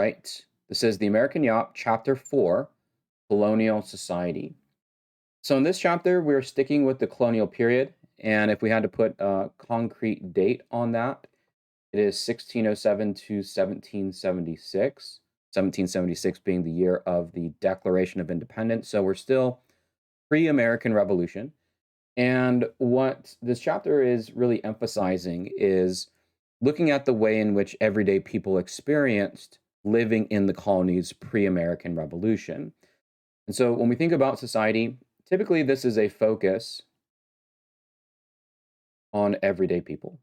right. This is the American YAWP, Chapter 4, Colonial Society. So, in this chapter, we're sticking with the colonial period. And if we had to put a concrete date on that, it is 1607 to 1776. 1776 being the year of the Declaration of Independence. So, we're still pre American Revolution. And what this chapter is really emphasizing is looking at the way in which everyday people experienced living in the colonies pre American Revolution. And so when we think about society, typically this is a focus on everyday people.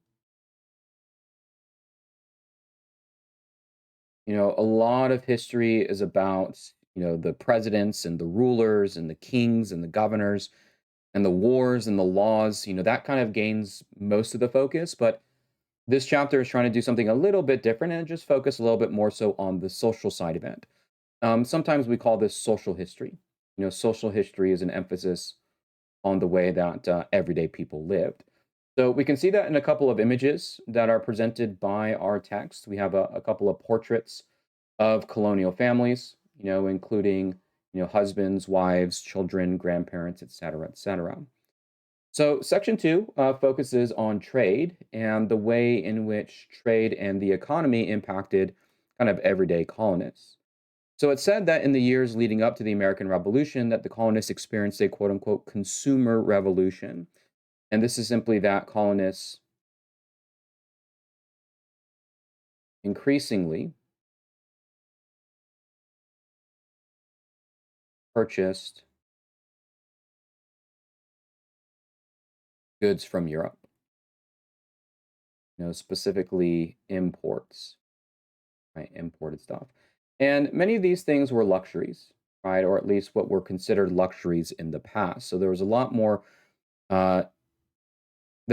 A lot of history is about, the presidents and the rulers and the kings and the governors and the wars and the laws. That kind of gains most of the focus. But this chapter is trying to do something a little bit different and just focus a little bit more so on the social side of it. Sometimes we call this social history. Social history is an emphasis on the way that everyday people lived. So we can see that in a couple of images that are presented by our text. We have a couple of portraits of colonial families, including, husbands, wives, children, grandparents, etc., etc. So, section two focuses on trade and the way in which trade and the economy impacted kind of everyday colonists. So, it's said that in the years leading up to the American Revolution, that the colonists experienced a quote unquote consumer revolution. And this is simply that colonists increasingly purchased goods from Europe, specifically imports, right? Imported stuff. And many of these things were luxuries, right? Or at least what were considered luxuries in the past. So uh, there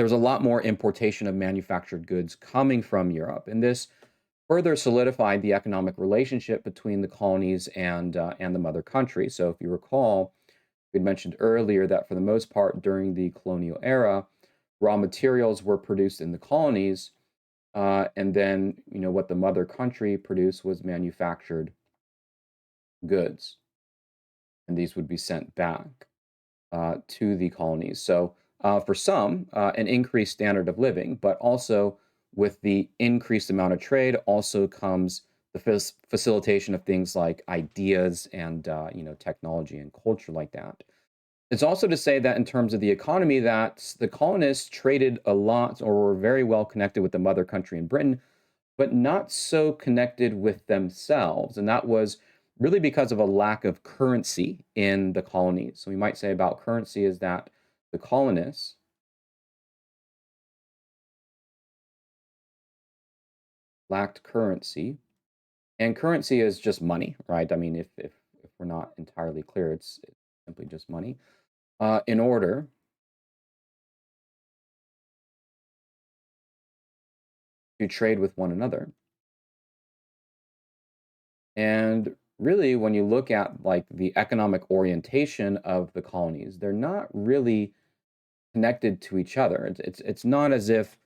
was a lot more importation of manufactured goods coming from Europe, and this further solidified the economic relationship between the colonies and the mother country. So, if you recall, we mentioned earlier that for the most part during the colonial era, raw materials were produced in the colonies, and then what the mother country produced was manufactured goods, and these would be sent back to the colonies. So, for some, an increased standard of living, but also with the increased amount of trade, also comes the facilitation of things like ideas and technology and culture like that. It's also to say that in terms of the economy, that the colonists traded a lot or were very well connected with the mother country in Britain, but not so connected with themselves. And that was really because of a lack of currency in the colonies. So we might say about currency is that the colonists lacked currency. And currency is just money, right? I mean, if we're not entirely clear, it's simply just money. In order to trade with one another. And really, when you look at like the economic orientation of the colonies, they're not really connected to each other. It's not as if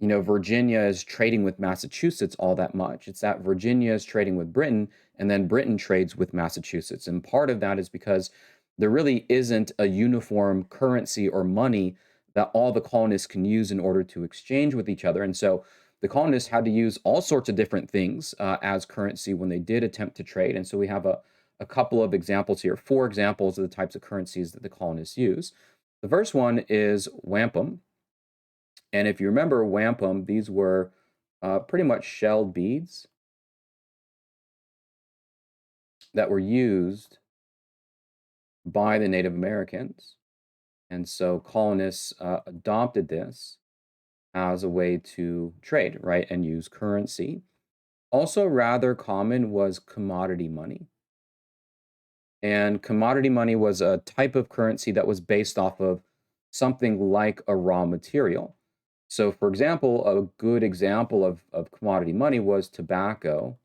Virginia is trading with Massachusetts all that much. It's that Virginia is trading with Britain, and then Britain trades with Massachusetts. And part of that is because there really isn't a uniform currency or money that all the colonists can use in order to exchange with each other. And so the colonists had to use all sorts of different things as currency when they did attempt to trade. And so we have a couple of examples here, four examples of the types of currencies that the colonists use. The first one is wampum. And if you remember wampum, these were pretty much shelled beads that were used by the Native Americans. And so colonists adopted this as a way to trade, right, and use currency. Also, rather common was commodity money. And commodity money was a type of currency that was based off of something like a raw material. So, for example, a good example of commodity money was tobacco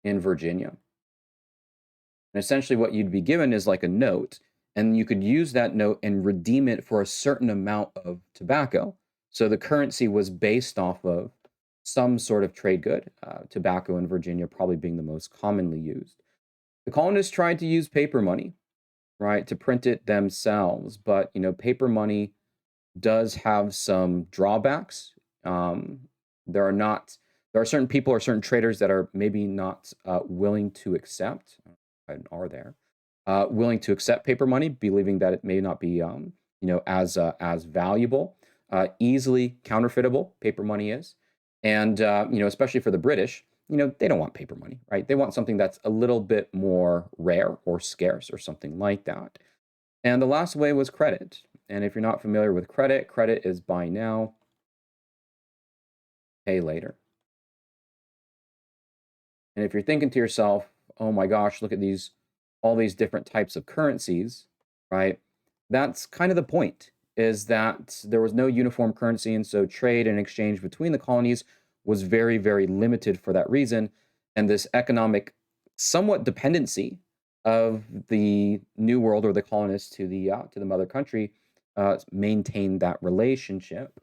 in Virginia. And essentially, what you'd be given is like a note, and you could use that note and redeem it for a certain amount of tobacco. So, the currency was based off of some sort of trade good, tobacco in Virginia probably being the most commonly used. The colonists tried to use paper money, right, to print it themselves, but paper money does have some drawbacks. Um, there are not there are certain people or certain traders that are maybe not willing to accept, and are there willing to accept paper money, believing that it may not be as valuable, easily counterfeitable. Paper money is, and especially for the British, they don't want paper money, right? They want something that's a little bit more rare or scarce or something like that. And the last way was credit. And if you're not familiar with credit, credit is buy now, pay later. And if you're thinking to yourself, oh my gosh, look at all these different types of currencies, right? That's kind of the point, is that there was no uniform currency. And so trade and exchange between the colonies was very, very limited for that reason. And this economic somewhat dependency of the New World or the colonists to the mother country maintained that relationship.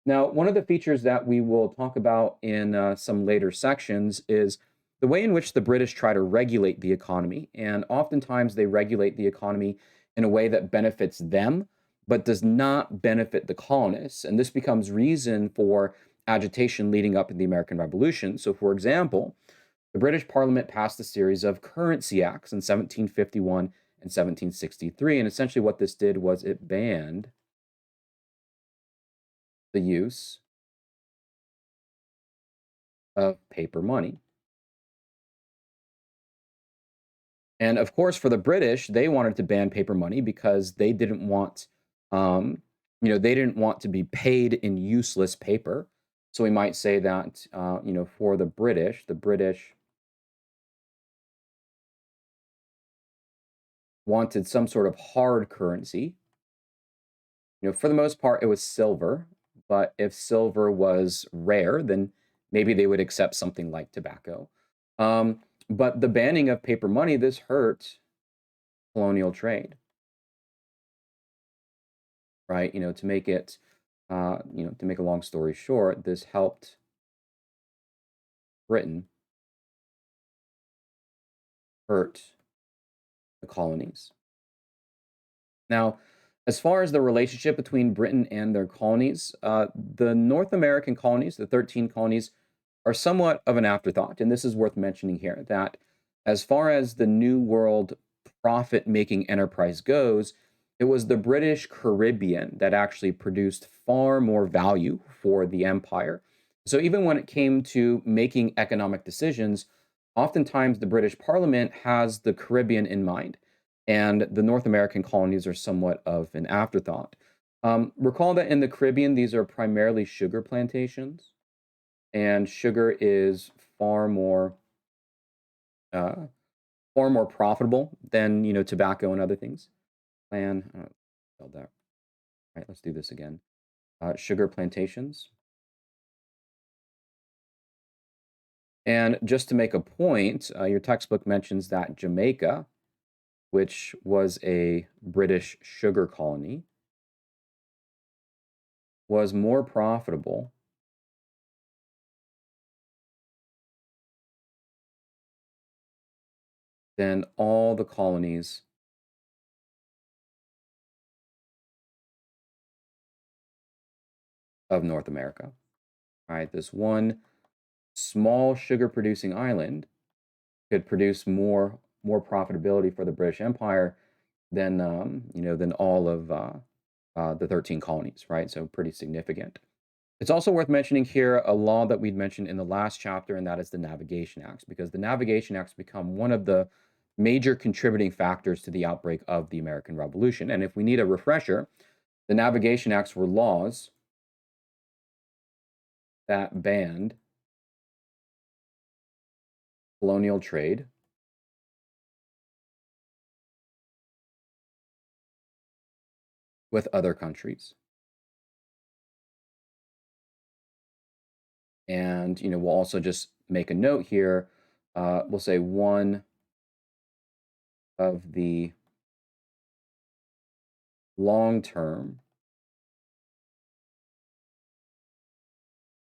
Now, one of the features that we will talk about in some later sections is the way in which the British try to regulate the economy. And oftentimes they regulate the economy in a way that benefits them, but does not benefit the colonists. And this becomes reason for agitation leading up in the American Revolution. So, for example, the British Parliament passed a series of currency acts in 1751 and 1763. And essentially, what this did was it banned the use of paper money. And of course, for the British, they wanted to ban paper money because um, they didn't want to be paid in useless paper. So we might say that, for the British wanted some sort of hard currency. For the most part, it was silver. But if silver was rare, then maybe they would accept something like tobacco. But the banning of paper money, this hurt colonial trade, right? To make a long story short, this helped Britain hurt the colonies. Now, as far as the relationship between Britain and their colonies, the North American colonies, the 13 colonies, are somewhat of an afterthought. And this is worth mentioning here that as far as the New World profit making enterprise goes, it was the British Caribbean that actually produced far more value for the empire. So even when it came to making economic decisions, oftentimes the British Parliament has the Caribbean in mind, and the North American colonies are somewhat of an afterthought. Recall that in the Caribbean, these are primarily sugar plantations, and sugar is uh, far more profitable than tobacco and other things. Spelled that. All right, let's do this again. Sugar plantations, and just to make a point, your textbook mentions that Jamaica, which was a British sugar colony, was more profitable than all the colonies of North America. All right, this one small sugar producing island could produce more profitability for the British Empire than all of the 13 colonies, right? So pretty significant. It's also worth mentioning here a law that we'd mentioned in the last chapter, and that is the Navigation Acts, because the Navigation Acts become one of the major contributing factors to the outbreak of the American Revolution. And if we need a refresher, the Navigation Acts were laws that banned colonial trade with other countries. And we'll also just make a note here. We'll say one of the long-term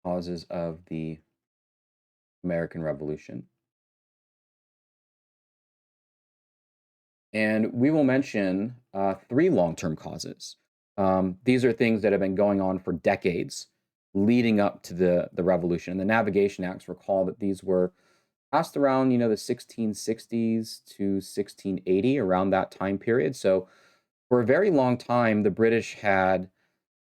causes of the American Revolution. And we will mention three long term causes. These are things that have been going on for decades leading up to the revolution. And the Navigation Acts, recall that these were passed around, the 1660s to 1680, around that time period. So for a very long time, the British had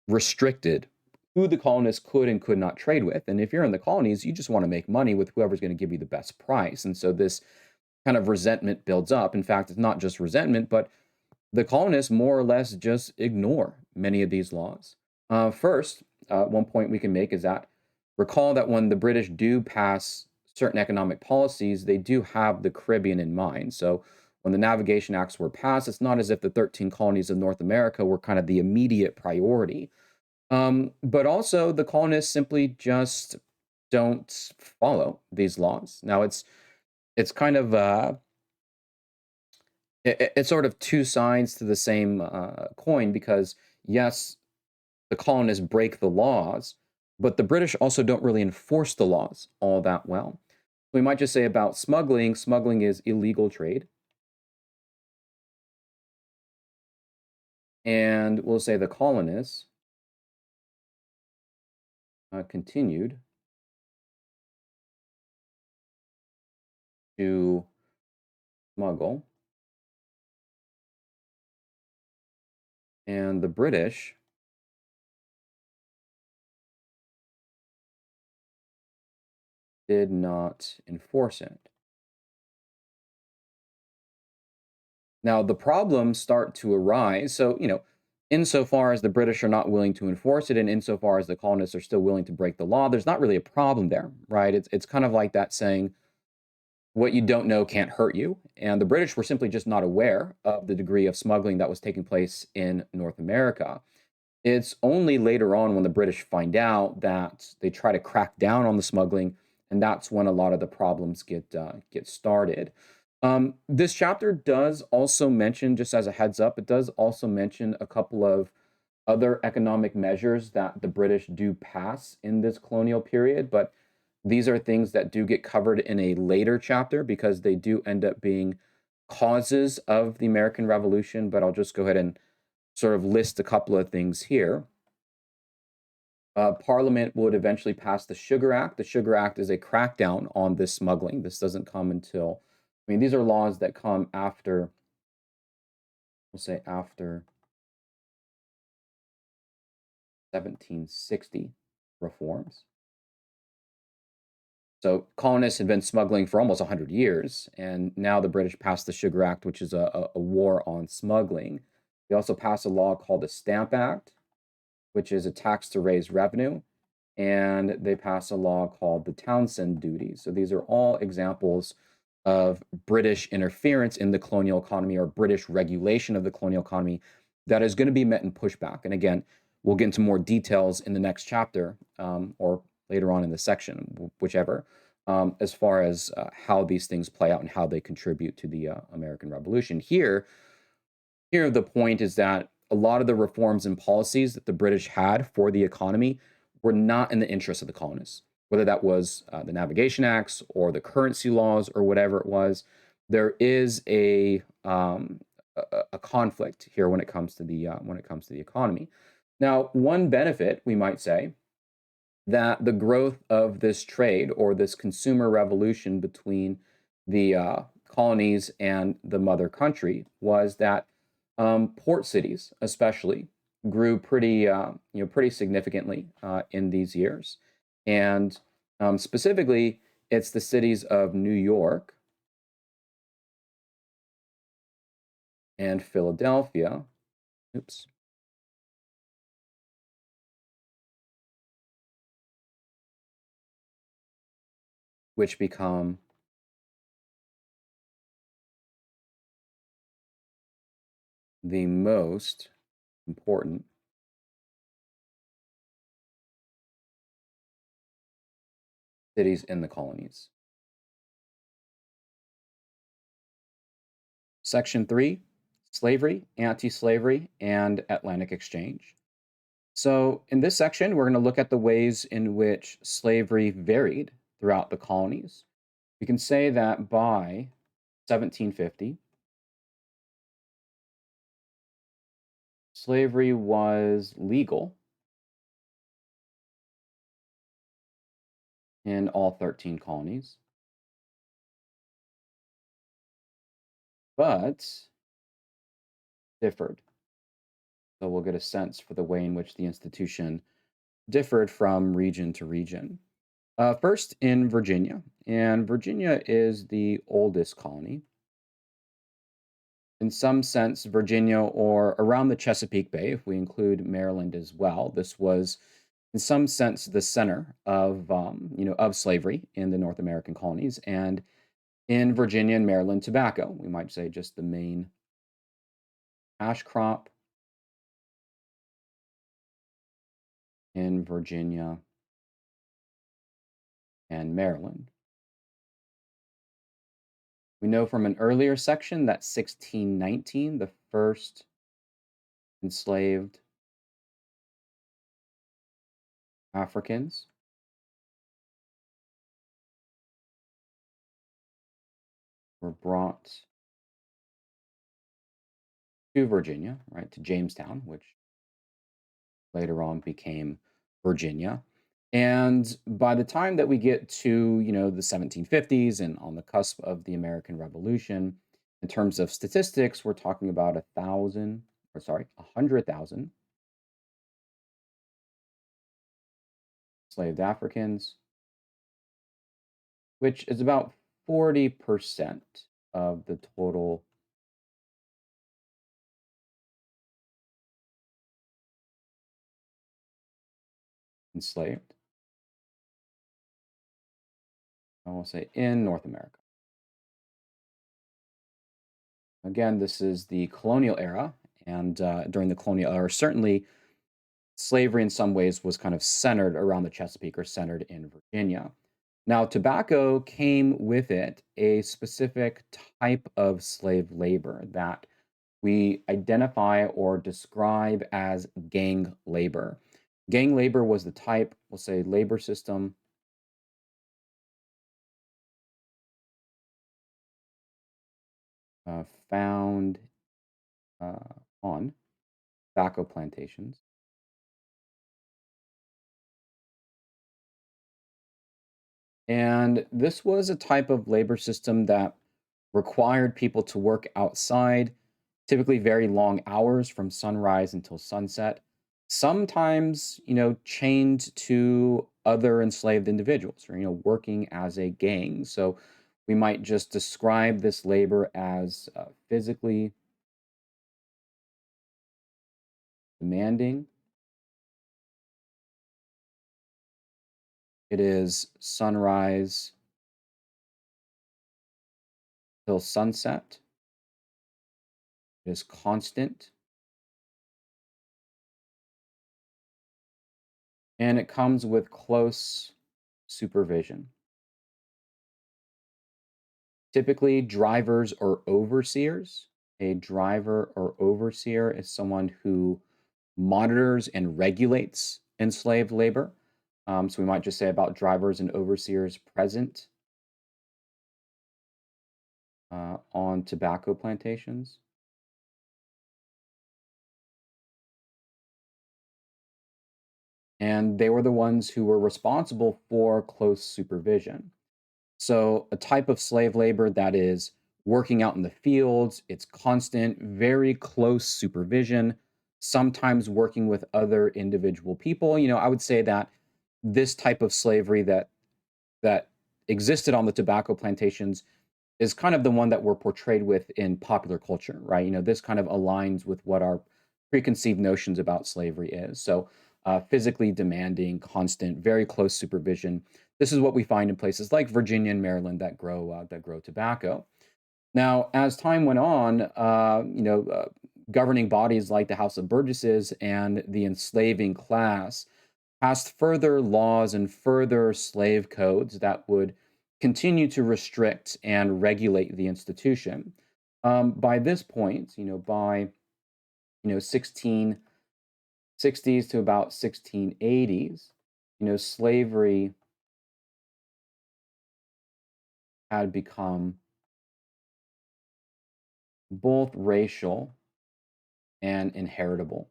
restricted who the colonists could and could not trade with. And if you're in the colonies, you just want to make money with whoever's going to give you the best price. And so this kind of resentment builds up. In fact, it's not just resentment, but the colonists more or less just ignore many of these laws. First, one point we can make is that recall that when the British do pass certain economic policies, they do have the Caribbean in mind. So when the Navigation Acts were passed, it's not as if the 13 colonies of North America were kind of the immediate priority. But also, the colonists simply just don't follow these laws. Now, it's kind of it's sort of two sides to the same coin because yes, the colonists break the laws, but the British also don't really enforce the laws all that well. We might just say about smuggling, smuggling is illegal trade. And we'll say the colonists continued to smuggle, and the British did not enforce it. Now, the problems start to arise. So, insofar as the British are not willing to enforce it, and insofar as the colonists are still willing to break the law, there's not really a problem there, right? It's kind of like that saying, what you don't know can't hurt you. And the British were simply just not aware of the degree of smuggling that was taking place in North America. It's only later on when the British find out that they try to crack down on the smuggling, and that's when a lot of the problems get started. This chapter does also mention, just as a heads up, it does also mention a couple of other economic measures that the British do pass in this colonial period, but these are things that do get covered in a later chapter because they do end up being causes of the American Revolution. But I'll just go ahead and sort of list a couple of things here. Parliament would eventually pass the Sugar Act. The Sugar Act is a crackdown on this smuggling. This doesn't come until, I mean, these are laws that come after, we'll say after 1760 reforms. So colonists had been smuggling for almost 100 years, and now the British passed the Sugar Act, which is a war on smuggling. They also passed a law called the Stamp Act, which is a tax to raise revenue, and they pass a law called the Townsend Duty. So these are all examples of British interference in the colonial economy or British regulation of the colonial economy that is going to be met in pushback. And again, we'll get into more details in the next chapter or later on in the section, whichever, as far as how these things play out and how they contribute to the American Revolution. Here, the point is that a lot of the reforms and policies that the British had for the economy were not in the interest of the colonists, whether that was the Navigation Acts or the currency laws or whatever it was. There is a conflict here when it comes to the economy. Now, one benefit we might say that the growth of this trade or this consumer revolution between the colonies and the mother country was that port cities, especially, grew pretty significantly in these years, and specifically, it's the cities of New York and Philadelphia. Oops. Which become the most important cities in the colonies. Section 3, slavery, anti-slavery, and Atlantic exchange. So in this section, we're going to look at the ways in which slavery varied throughout the colonies. We can say that by 1750, slavery was legal in all 13 colonies, but differed. So we'll get a sense for the way in which the institution differed from region to region. First, in Virginia, and Virginia is the oldest colony. In some sense, Virginia or around the Chesapeake Bay, if we include Maryland as well, this was in some sense the center of of slavery in the North American colonies, and in Virginia and Maryland, tobacco. We might say just the main cash crop in Virginia and Maryland. We know from an earlier section that 1619, the first enslaved Africans were brought to Virginia, right, to Jamestown, which later on became Virginia. And by the time that we get to, the 1750s and on the cusp of the American Revolution, in terms of statistics, we're talking about 100,000 enslaved Africans, which is about 40% of the total enslaved, I will say, in North America. Again, this is the colonial era, and during the colonial era, certainly slavery in some ways was kind of centered around the Chesapeake or centered in Virginia. Now, tobacco came with it a specific type of slave labor that we identify or describe as gang labor. Gang labor was the type, we'll say, labor system found uh, on tobacco plantations. And this was a type of labor system that required people to work outside, typically very long hours from sunrise until sunset, sometimes, chained to other enslaved individuals or, working as a gang. So we might just describe this labor as physically demanding. It is sunrise till sunset. It is constant. And it comes with close supervision. Typically, drivers or overseers. A driver or overseer is someone who monitors and regulates enslaved labor. So we might just say about drivers and overseers present on tobacco plantations. And they were the ones who were responsible for close supervision. So, a type of slave labor that is working out in the fields, it's constant, very close supervision, sometimes working with other individual people. I would say that this type of slavery that existed on the tobacco plantations is kind of the one that we're portrayed with in popular culture, right? This kind of aligns with what our preconceived notions about slavery is. So, physically demanding, constant, very close supervision. This is what we find in places like Virginia and Maryland that grow tobacco. Now, as time went on, governing bodies like the House of Burgesses and the enslaving class passed further laws and further slave codes that would continue to restrict and regulate the institution. By this point, by 1660s to about 1680s, slavery had become both racial and inheritable,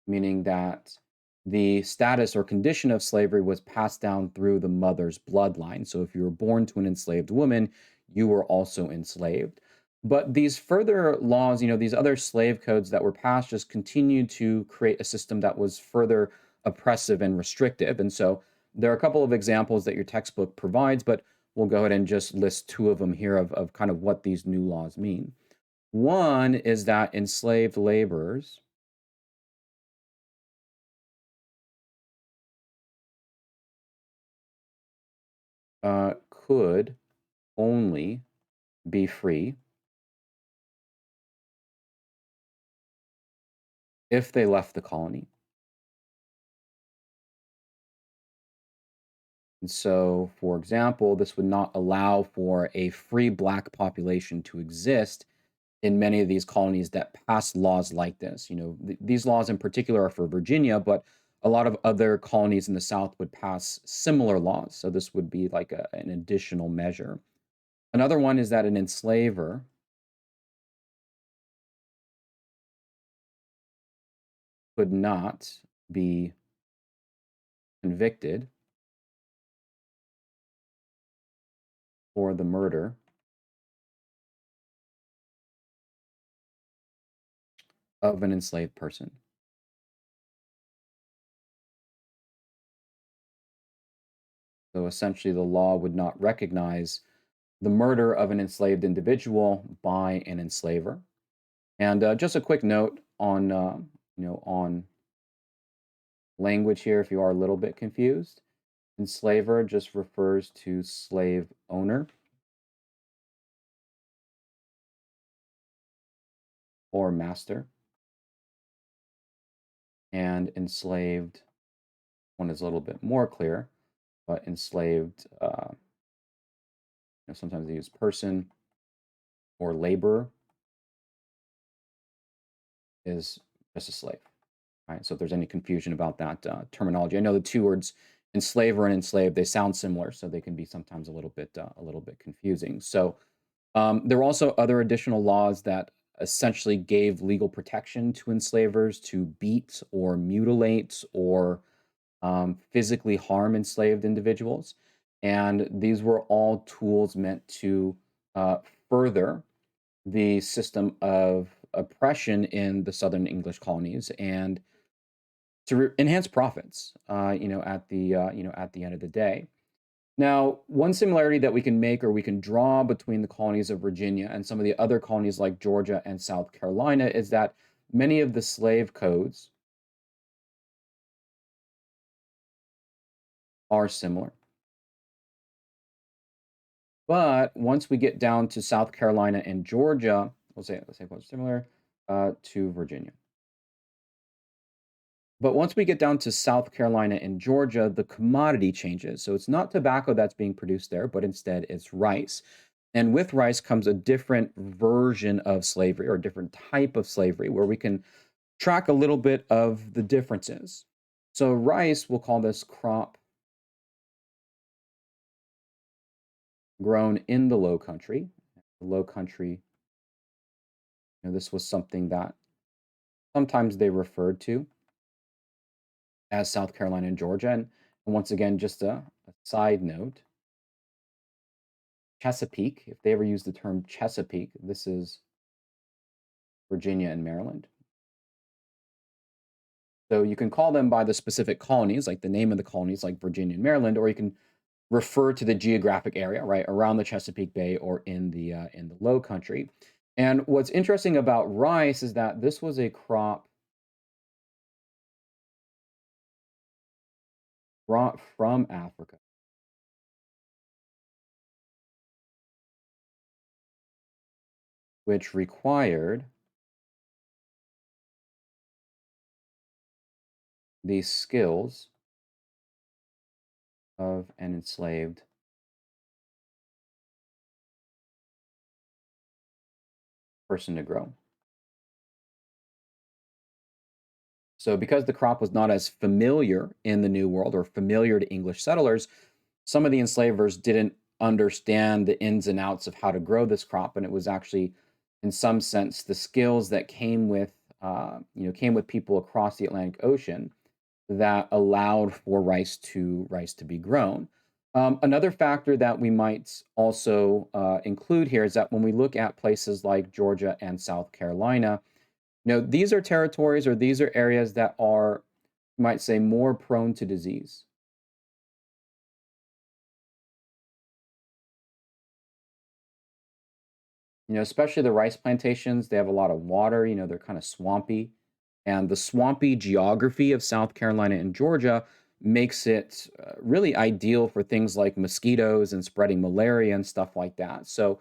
meaning that the status or condition of slavery was passed down through the mother's bloodline. So if you were born to an enslaved woman, you were also enslaved. But these further laws, these other slave codes that were passed just continued to create a system that was further oppressive and restrictive. And so there are a couple of examples that your textbook provides, but we'll go ahead and just list two of them here of kind of what these new laws mean. One is that enslaved laborers could only be free if they left the colony. And so, for example, this would not allow for a free black population to exist in many of these colonies that pass laws like this. These laws in particular are for Virginia, but a lot of other colonies in the South would pass similar laws. So this would be like an additional measure. Another one is that an enslaver could not be convicted for the murder of an enslaved person. So essentially, the law would not recognize the murder of an enslaved individual by an enslaver. And just a quick note on language here, if you are a little bit confused, enslaver just refers to slave owner or master, and enslaved one is a little bit more clear, but enslaved, sometimes they use person or laborer is just a slave. Right? So if there's any confusion about that terminology, I know the two words enslaver and enslaved, they sound similar, so they can be sometimes a little bit confusing. So there were also other additional laws that essentially gave legal protection to enslavers to beat or mutilate or physically harm enslaved individuals. And these were all tools meant to uh, further the system of oppression in the Southern English colonies and to enhance profits, at the end of the day. Now, one similarity that we can make or we can draw between the colonies of Virginia and some of the other colonies like Georgia and South Carolina is that many of the slave codes are similar. But once we get down to South Carolina and Georgia, let's say what's similar to Virginia. But once we get down to South Carolina and Georgia, the commodity changes. So it's not tobacco that's being produced there, but instead it's rice. And with rice comes a different version of slavery or a different type of slavery where we can track a little bit of the differences. So rice, we'll call this crop grown in the low country. The low country, this was something that sometimes they referred to as South Carolina and Georgia. And once again, just a side note, Chesapeake, if they ever use the term Chesapeake, this is Virginia and Maryland. So you can call them by the specific colonies, like the name of the colonies, like Virginia and Maryland, or you can refer to the geographic area, right, around the Chesapeake Bay or in the Low Country. And what's interesting about rice is that this was a crop brought from Africa, which required the skills of an enslaved person to grow. So because the crop was not as familiar in the New World or familiar to English settlers, some of the enslavers didn't understand the ins and outs of how to grow this crop, and it was actually, in some sense, the skills that came with people across the Atlantic Ocean that allowed for rice to be grown. Another factor that we might also include here is that when we look at places like Georgia and South Carolina, these are territories or these are areas that are, you might say, more prone to disease. Especially the rice plantations, they have a lot of water, they're kind of swampy. And the swampy geography of South Carolina and Georgia makes it really ideal for things like mosquitoes and spreading malaria and stuff like that. So,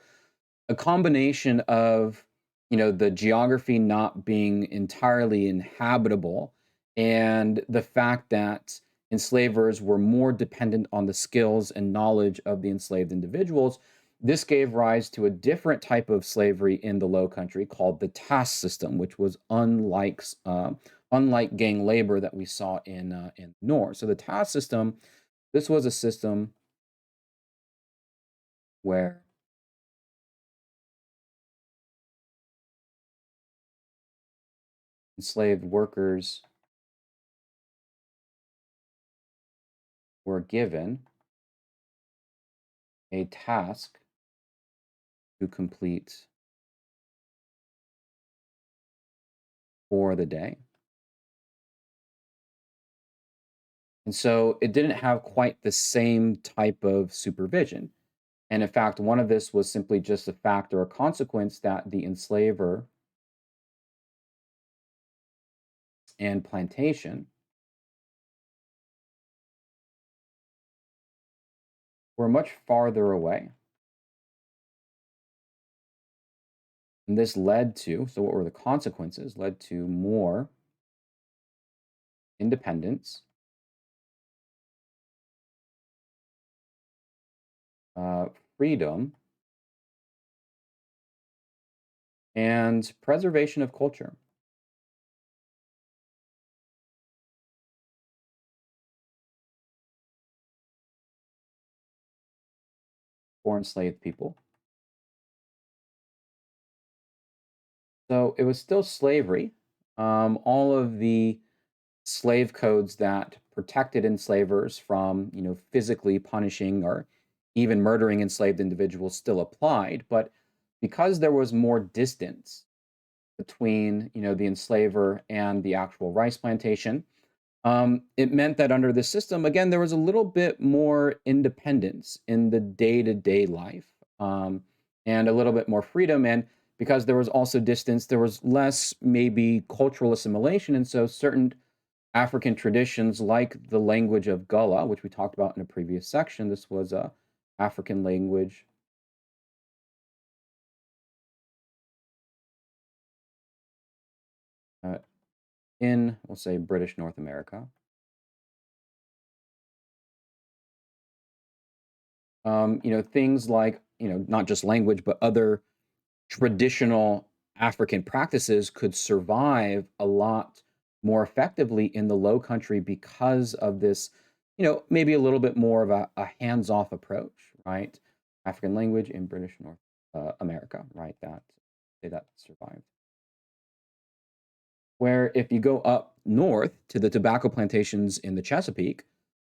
a combination of the geography not being entirely inhabitable and the fact that enslavers were more dependent on the skills and knowledge of the enslaved individuals, this gave rise to a different type of slavery in the low country called the task system, which was unlike gang labor that we saw in the north. So the task system, this was a system where enslaved workers were given a task to complete for the day. And so it didn't have quite the same type of supervision. And in fact, one of this was simply just a fact or a consequence that the enslaver and plantation were much farther away. And this led to, so what were the consequences? Led to more independence, uh, freedom, and preservation of culture for enslaved people. So it was still slavery. All of the slave codes that protected enslavers from, physically punishing or even murdering enslaved individuals still applied, but because there was more distance between, the enslaver and the actual rice plantation, it meant that under the system, again, there was a little bit more independence in the day-to-day life, and a little bit more freedom. And because there was also distance, there was less maybe cultural assimilation, and so certain African traditions like the language of Gullah, which we talked about in a previous section. This was a African language uh, in, we'll say, British North America. Things like, not just language, but other traditional African practices could survive a lot more effectively in the low country because of this, maybe a little bit more of a hands-off approach, right? African language in British North America, right? That survived. Where if you go up north to the tobacco plantations in the Chesapeake,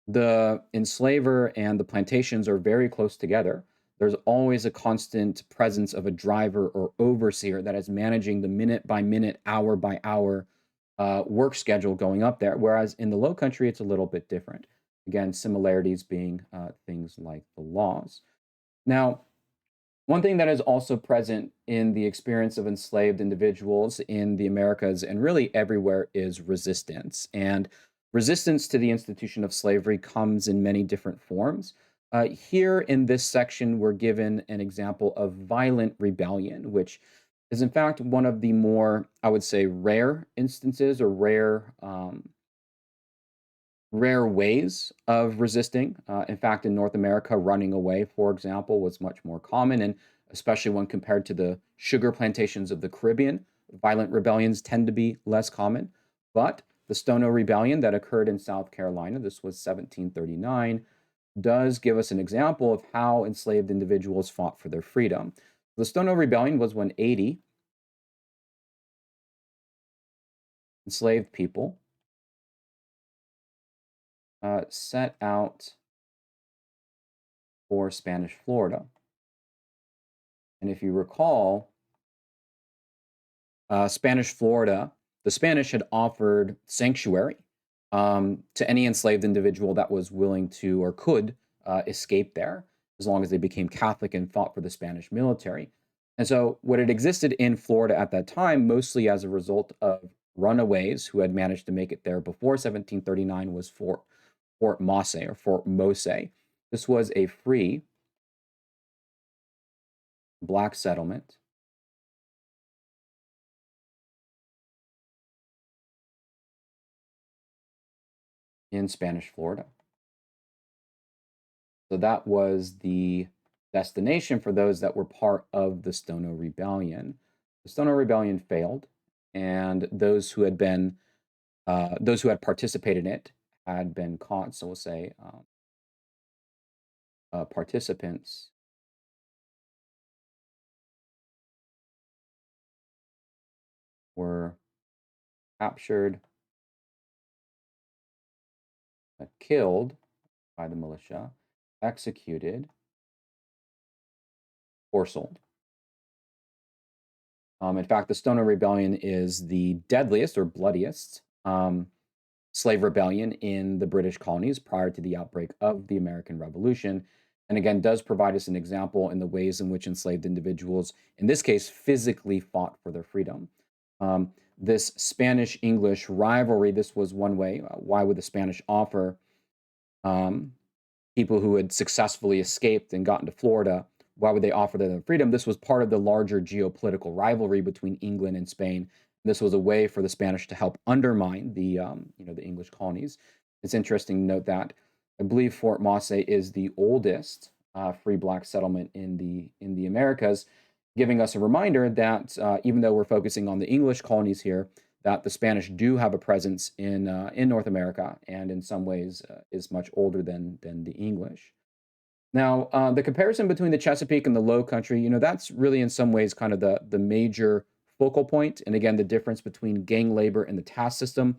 the enslaver and the plantations are very close together. There's always a constant presence of a driver or overseer that is managing the minute by minute, hour by hour work schedule going up there. Whereas in the low country, it's a little bit different. Again, similarities being things like the laws. Now, one thing that is also present in the experience of enslaved individuals in the Americas and really everywhere is resistance. And resistance to the institution of slavery comes in many different forms. Here in this section, we're given an example of violent rebellion, which is in fact one of the more, I would say, rare instances or rare ways of resisting. In fact, in North America, running away, for example, was much more common, and especially when compared to the sugar plantations of the Caribbean, violent rebellions tend to be less common. But the Stono Rebellion that occurred in South Carolina, this was 1739. does give us an example of how enslaved individuals fought for their freedom. The Stono Rebellion was when 80 enslaved people set out for Spanish Florida. And if you recall, Spanish Florida, the Spanish had offered sanctuary to any enslaved individual that was willing to or could escape there, as long as they became Catholic and fought for the Spanish military. And so, what had existed in Florida at that time, mostly as a result of runaways who had managed to make it there before 1739, was Fort Mosse or Fort Mose. This was a free black settlement in Spanish Florida. So that was the destination for those that were part of the Stono Rebellion. The Stono Rebellion failed, and those who had participated in it had been caught. So we'll say participants were captured, killed by the militia, executed, or sold. In fact, the Stono Rebellion is the deadliest or bloodiest slave rebellion in the British colonies prior to the outbreak of the American Revolution. And again, does provide us an example in the ways in which enslaved individuals, in this case, physically fought for their freedom. This Spanish English rivalry, this was one way. Why would the Spanish offer um, people who had successfully escaped and gotten to Florida? Why would they offer them freedom? This was part of the larger geopolitical rivalry between England and Spain. This was a way for the Spanish to help undermine the English colonies. It's interesting to note that I believe Fort Mosse is the oldest free black settlement in the Americas, giving us a reminder that even though we're focusing on the English colonies here, that the Spanish do have a presence in North America, and in some ways is much older than the English. Now, the comparison between the Chesapeake and the Low Country, that's really in some ways kind of the major focal point. And again, the difference between gang labor and the task system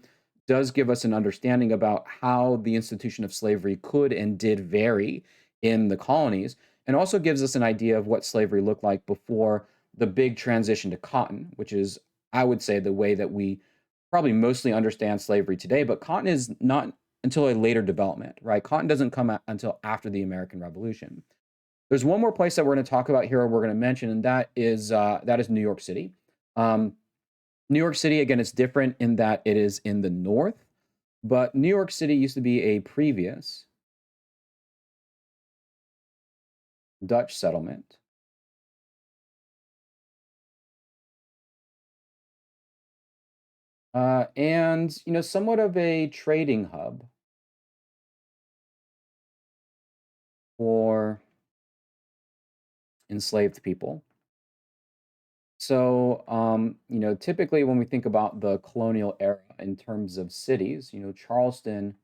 does give us an understanding about how the institution of slavery could and did vary in the colonies, and also gives us an idea of what slavery looked like before the big transition to cotton, which is, I would say, the way that we probably mostly understand slavery today. But cotton is not until a later development, right? Cotton doesn't come out until after the American Revolution. There's one more place that we're going to talk about here, we're going to mention, and that is New York City. Um, New York City, again, it's different in that it is in the north, but New York City used to be a previous Dutch settlement. And somewhat of a trading hub for enslaved people. So, typically when we think about the colonial era in terms of cities, Charleston,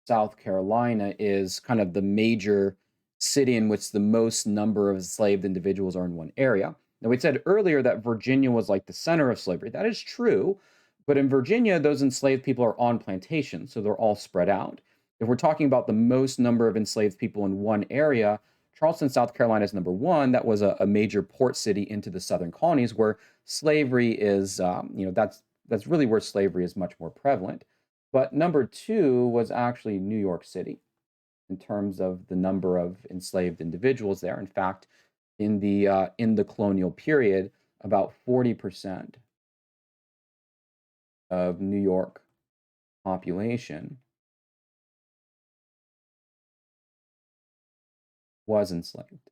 South Carolina is kind of the major city in which the most number of enslaved individuals are in one area. Now, we said earlier that Virginia was like the center of slavery. That is true. But in Virginia, those enslaved people are on plantations, so they're all spread out. If we're talking about the most number of enslaved people in one area, Charleston, South Carolina is number one. That was a major port city into the southern colonies where slavery is, that's really where slavery is much more prevalent. But number two was actually New York City in terms of the number of enslaved individuals there. In fact, in the colonial period, about 40% of New York population was enslaved.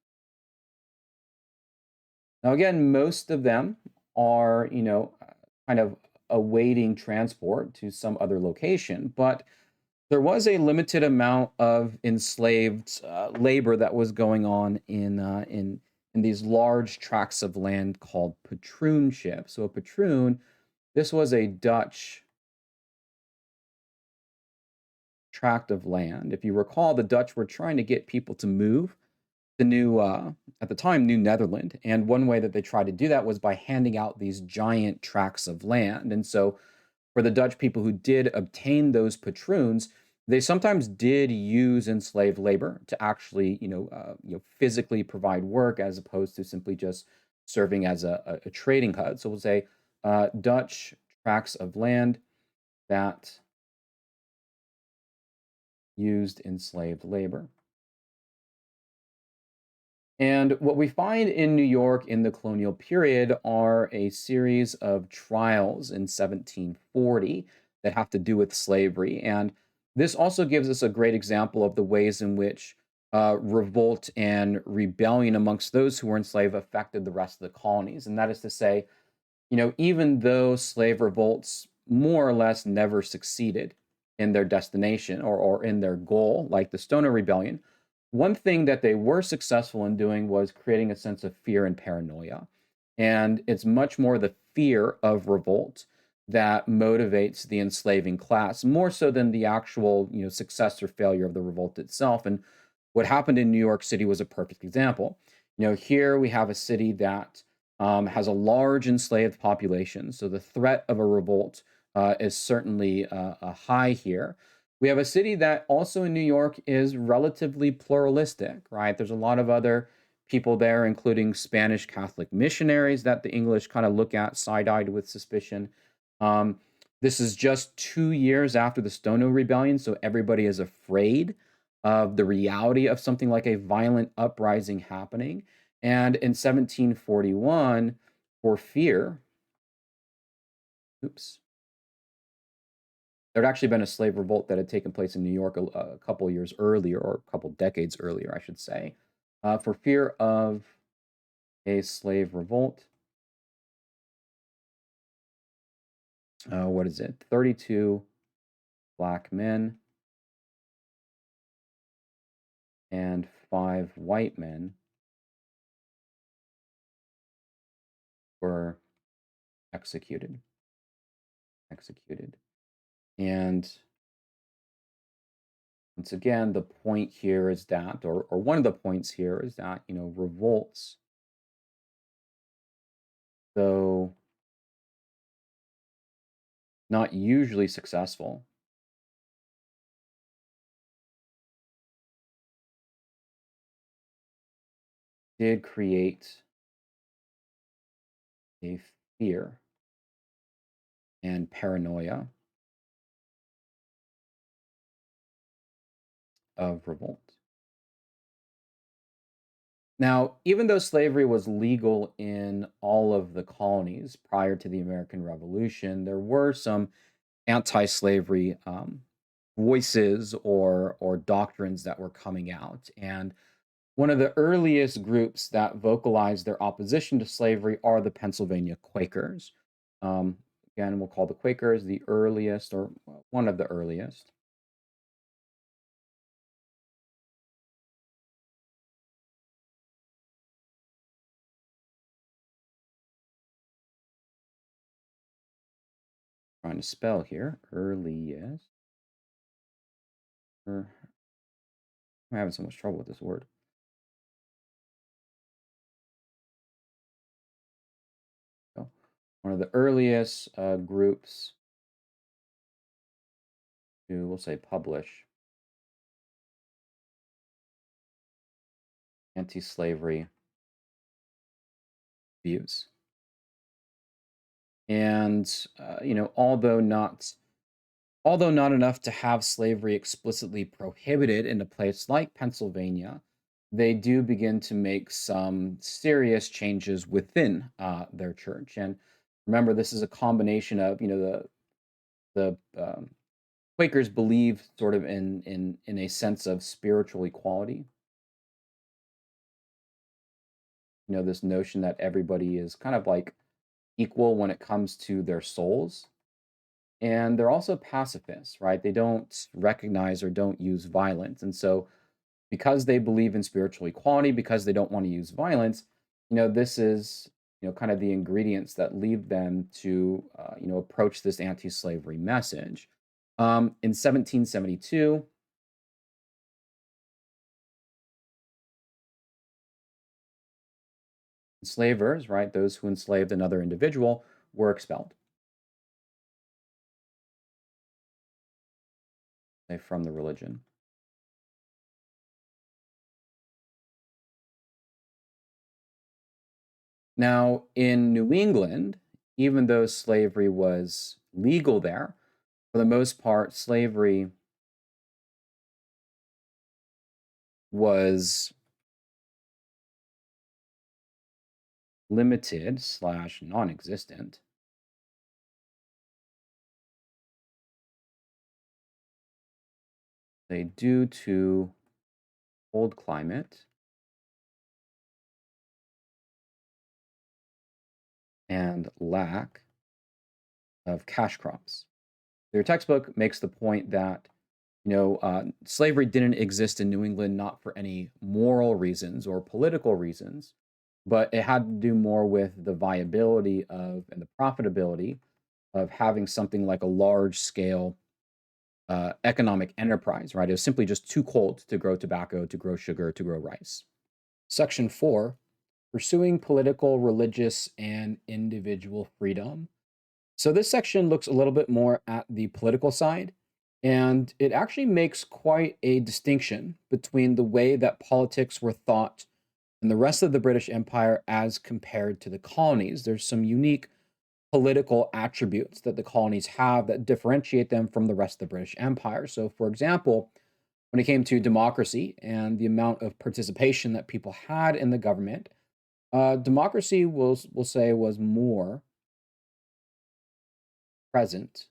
Now, again, most of them are, kind of awaiting transport to some other location, but there was a limited amount of enslaved labor that was going on in these large tracts of land called patroonship. So a patroon, this was a Dutch tract of land. If you recall, the Dutch were trying to get people to move to at the time, New Netherland. And one way that they tried to do that was by handing out these giant tracts of land. And so, for the Dutch people who did obtain those patroons, they sometimes did use enslaved labor to actually, physically provide work as opposed to simply just serving as a trading hut. So we'll say Dutch tracts of land that used enslaved labor. And what we find in New York in the colonial period are a series of trials in 1740 that have to do with slavery. And this also gives us a great example of the ways in which revolt and rebellion amongst those who were enslaved affected the rest of the colonies. And that is to say, even though slave revolts more or less never succeeded in their destination or in their goal, like the Stono Rebellion, one thing that they were successful in doing was creating a sense of fear and paranoia. And it's much more the fear of revolt that motivates the enslaving class, more so than the actual, success or failure of the revolt itself. And what happened in New York City was a perfect example. Here we have a city that has a large enslaved population. So the threat of a revolt is certainly high here. We have a city that also in New York is relatively pluralistic, right? There's a lot of other people there, including Spanish Catholic missionaries that the English kind of look at side eyed with suspicion. Um, this is just 2 years after the Stono Rebellion, so everybody is afraid of the reality of something like a violent uprising happening. And in 1741, for fear, oops, there had actually been a slave revolt that had taken place in New York a couple years earlier, or a couple decades earlier, I should say. For fear of a slave revolt, what is it? 32 black men and 5 white men were executed. Executed. And once again, the point here is that, or one of the points here is that, revolts, though not usually successful, did create a fear and paranoia of revolt. Now, even though slavery was legal in all of the colonies prior to the American Revolution, there were some anti-slavery voices or doctrines that were coming out. And one of the earliest groups that vocalized their opposition to slavery are the Pennsylvania Quakers. Um, Again, we'll call the Quakers the earliest, or one of the earliest. Trying to spell here. Earliest. I'm having so much trouble with this word. So, one of the earliest groups to, we'll say, publish anti-slavery views. And although not enough to have slavery explicitly prohibited in a place like Pennsylvania, they do begin to make some serious changes within their church. And remember, this is a combination of the Quakers believe sort of in a sense of spiritual equality. This notion that everybody is kind of like equal when it comes to their souls. And they're also pacifists, right? They don't recognize or don't use violence. And so, because they believe in spiritual equality, because they don't want to use violence, this is, kind of the ingredients that lead them to, approach this anti slavery message. In 1772, enslavers, right, those who enslaved another individual, were expelled from the religion. Now, in New England, even though slavery was legal there, for the most part, slavery was limited slash non-existent, due to cold climate and lack of cash crops. Their textbook makes the point that slavery didn't exist in New England not for any moral reasons or political reasons, but it had to do more with the viability of and the profitability of having something like a large scale economic enterprise, right? It was simply just too cold to grow tobacco, to grow sugar, to grow rice. Section 4, pursuing political, religious, and individual freedom. So this section looks a little bit more at the political side, and it actually makes quite a distinction between the way that politics were thought in the rest of the British Empire as compared to the colonies. There's some unique political attributes that the colonies have that differentiate them from the rest of the British Empire. So, for example, when it came to democracy and the amount of participation that people had in the government, democracy will say was more present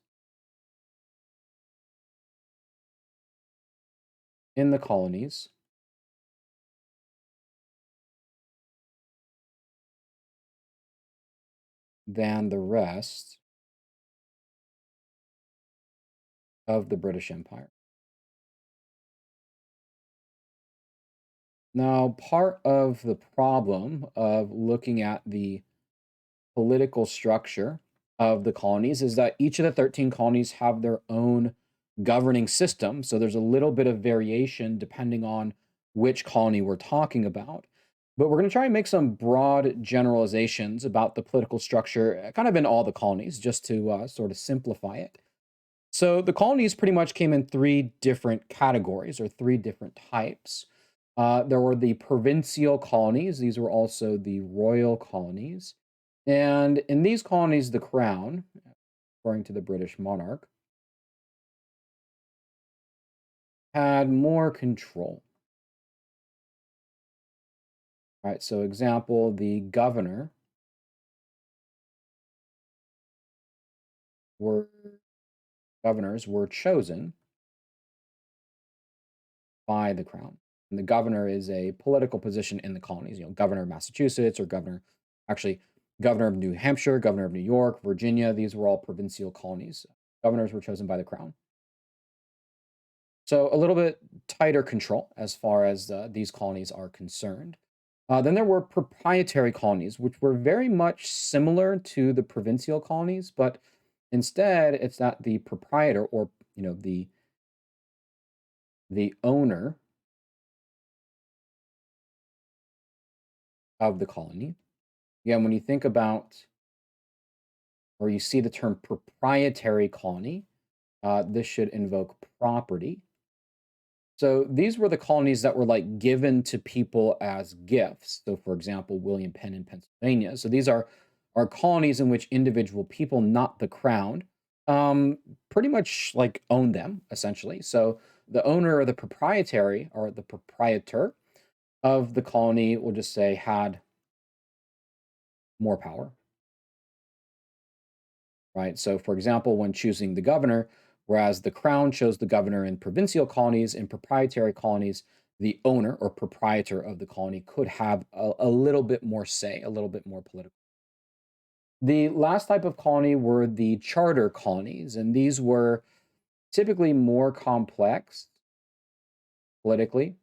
in the colonies than the rest of the British Empire. Now, part of the problem of looking at the political structure of the colonies is that each of the 13 colonies have their own governing system. So there's a little bit of variation depending on which colony we're talking about. But we're going to try and make some broad generalizations about the political structure, kind of in all the colonies, just to sort of simplify it. So the colonies pretty much came in three different categories or three different types. There were the provincial colonies, these were also the royal colonies. And in these colonies, the crown, according to the British monarch, had more control. All right, so example, the were governors were chosen by the crown. And the governor is a political position in the colonies, governor of Massachusetts or actually, governor of New Hampshire, governor of New York, Virginia. These were all provincial colonies. Governors were chosen by the crown. So a little bit tighter control as far as these colonies are concerned. Then there were proprietary colonies, which were very much similar to the provincial colonies, but instead it's that the proprietor or the owner of the colony. Again, when you think about or you see the term proprietary colony, this should invoke property. So these were the colonies that were like given to people as gifts. So, for example, William Penn in Pennsylvania. So these are colonies in which individual people, not the crown, pretty much like own them essentially. So the owner or the proprietary or the proprietor of the colony will just say had more power, right? So, for example, when choosing the governor, whereas the crown chose the governor in provincial colonies, in proprietary colonies, the owner or proprietor of the colony could have a little bit more say, a little bit more political. The last type of colony were the charter colonies, and these were typically more complex politically.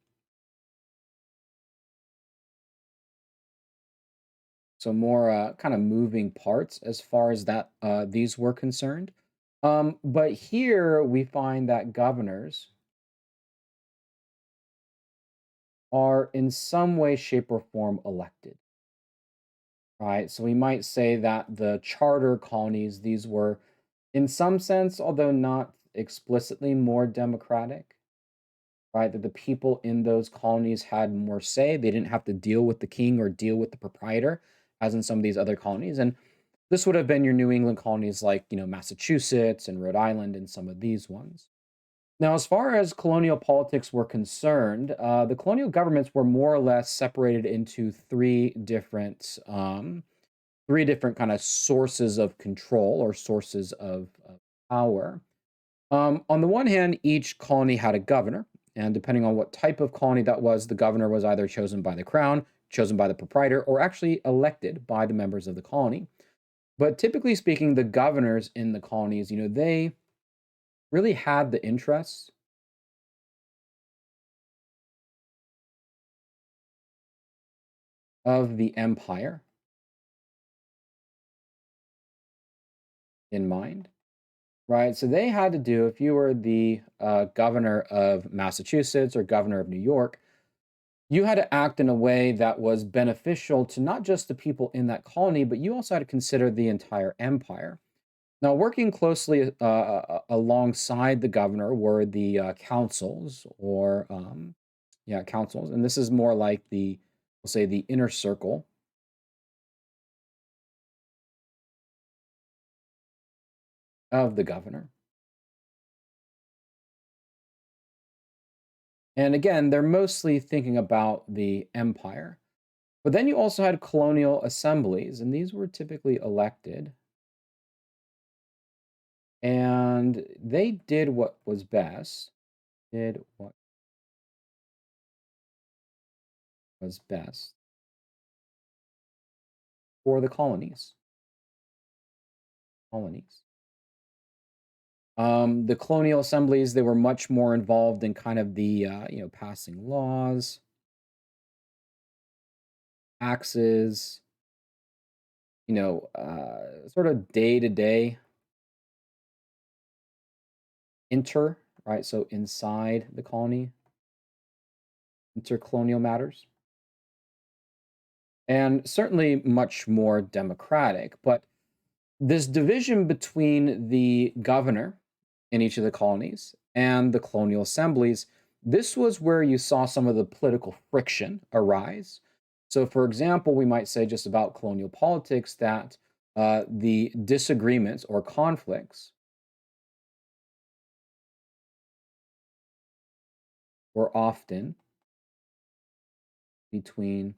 So more kind of moving parts as far as that these were concerned. But here we find that governors are in some way, shape, or form elected, right? So we might say that the charter colonies, these were, in some sense, although not explicitly, more democratic, right? That the people in those colonies had more say. They didn't have to deal with the king or deal with the proprietor, as in some of these other colonies. And this would have been your New England colonies like, Massachusetts and Rhode Island and some of these ones. Now, as far as colonial politics were concerned, the colonial governments were more or less separated into three different kind of sources of control or sources of power. On the one hand, each colony had a governor, and depending on what type of colony that was, the governor was either chosen by the crown, chosen by the proprietor, or actually elected by the members of the colony. But typically speaking, the governors in the colonies, they really had the interests of the empire in mind, right? So they had to do, if you were the governor of Massachusetts or governor of New York, you had to act in a way that was beneficial to not just the people in that colony, but you also had to consider the entire empire. Now, working closely alongside the governor were the councils, or yeah, councils, and this is more like we'll say, the inner circle of the governor. And again, they're mostly thinking about the empire. But then you also had colonial assemblies, and these were typically elected, and they did what was best for the colonies. The colonial assemblies, they were much more involved in kind of the, passing laws, taxes, sort of day to day right? So inside the colony, intercolonial matters, and certainly much more democratic. But this division between the governor in each of the colonies and the colonial assemblies, this was where you saw some of the political friction arise. So, for example, we might say just about colonial politics that the disagreements or conflicts were often between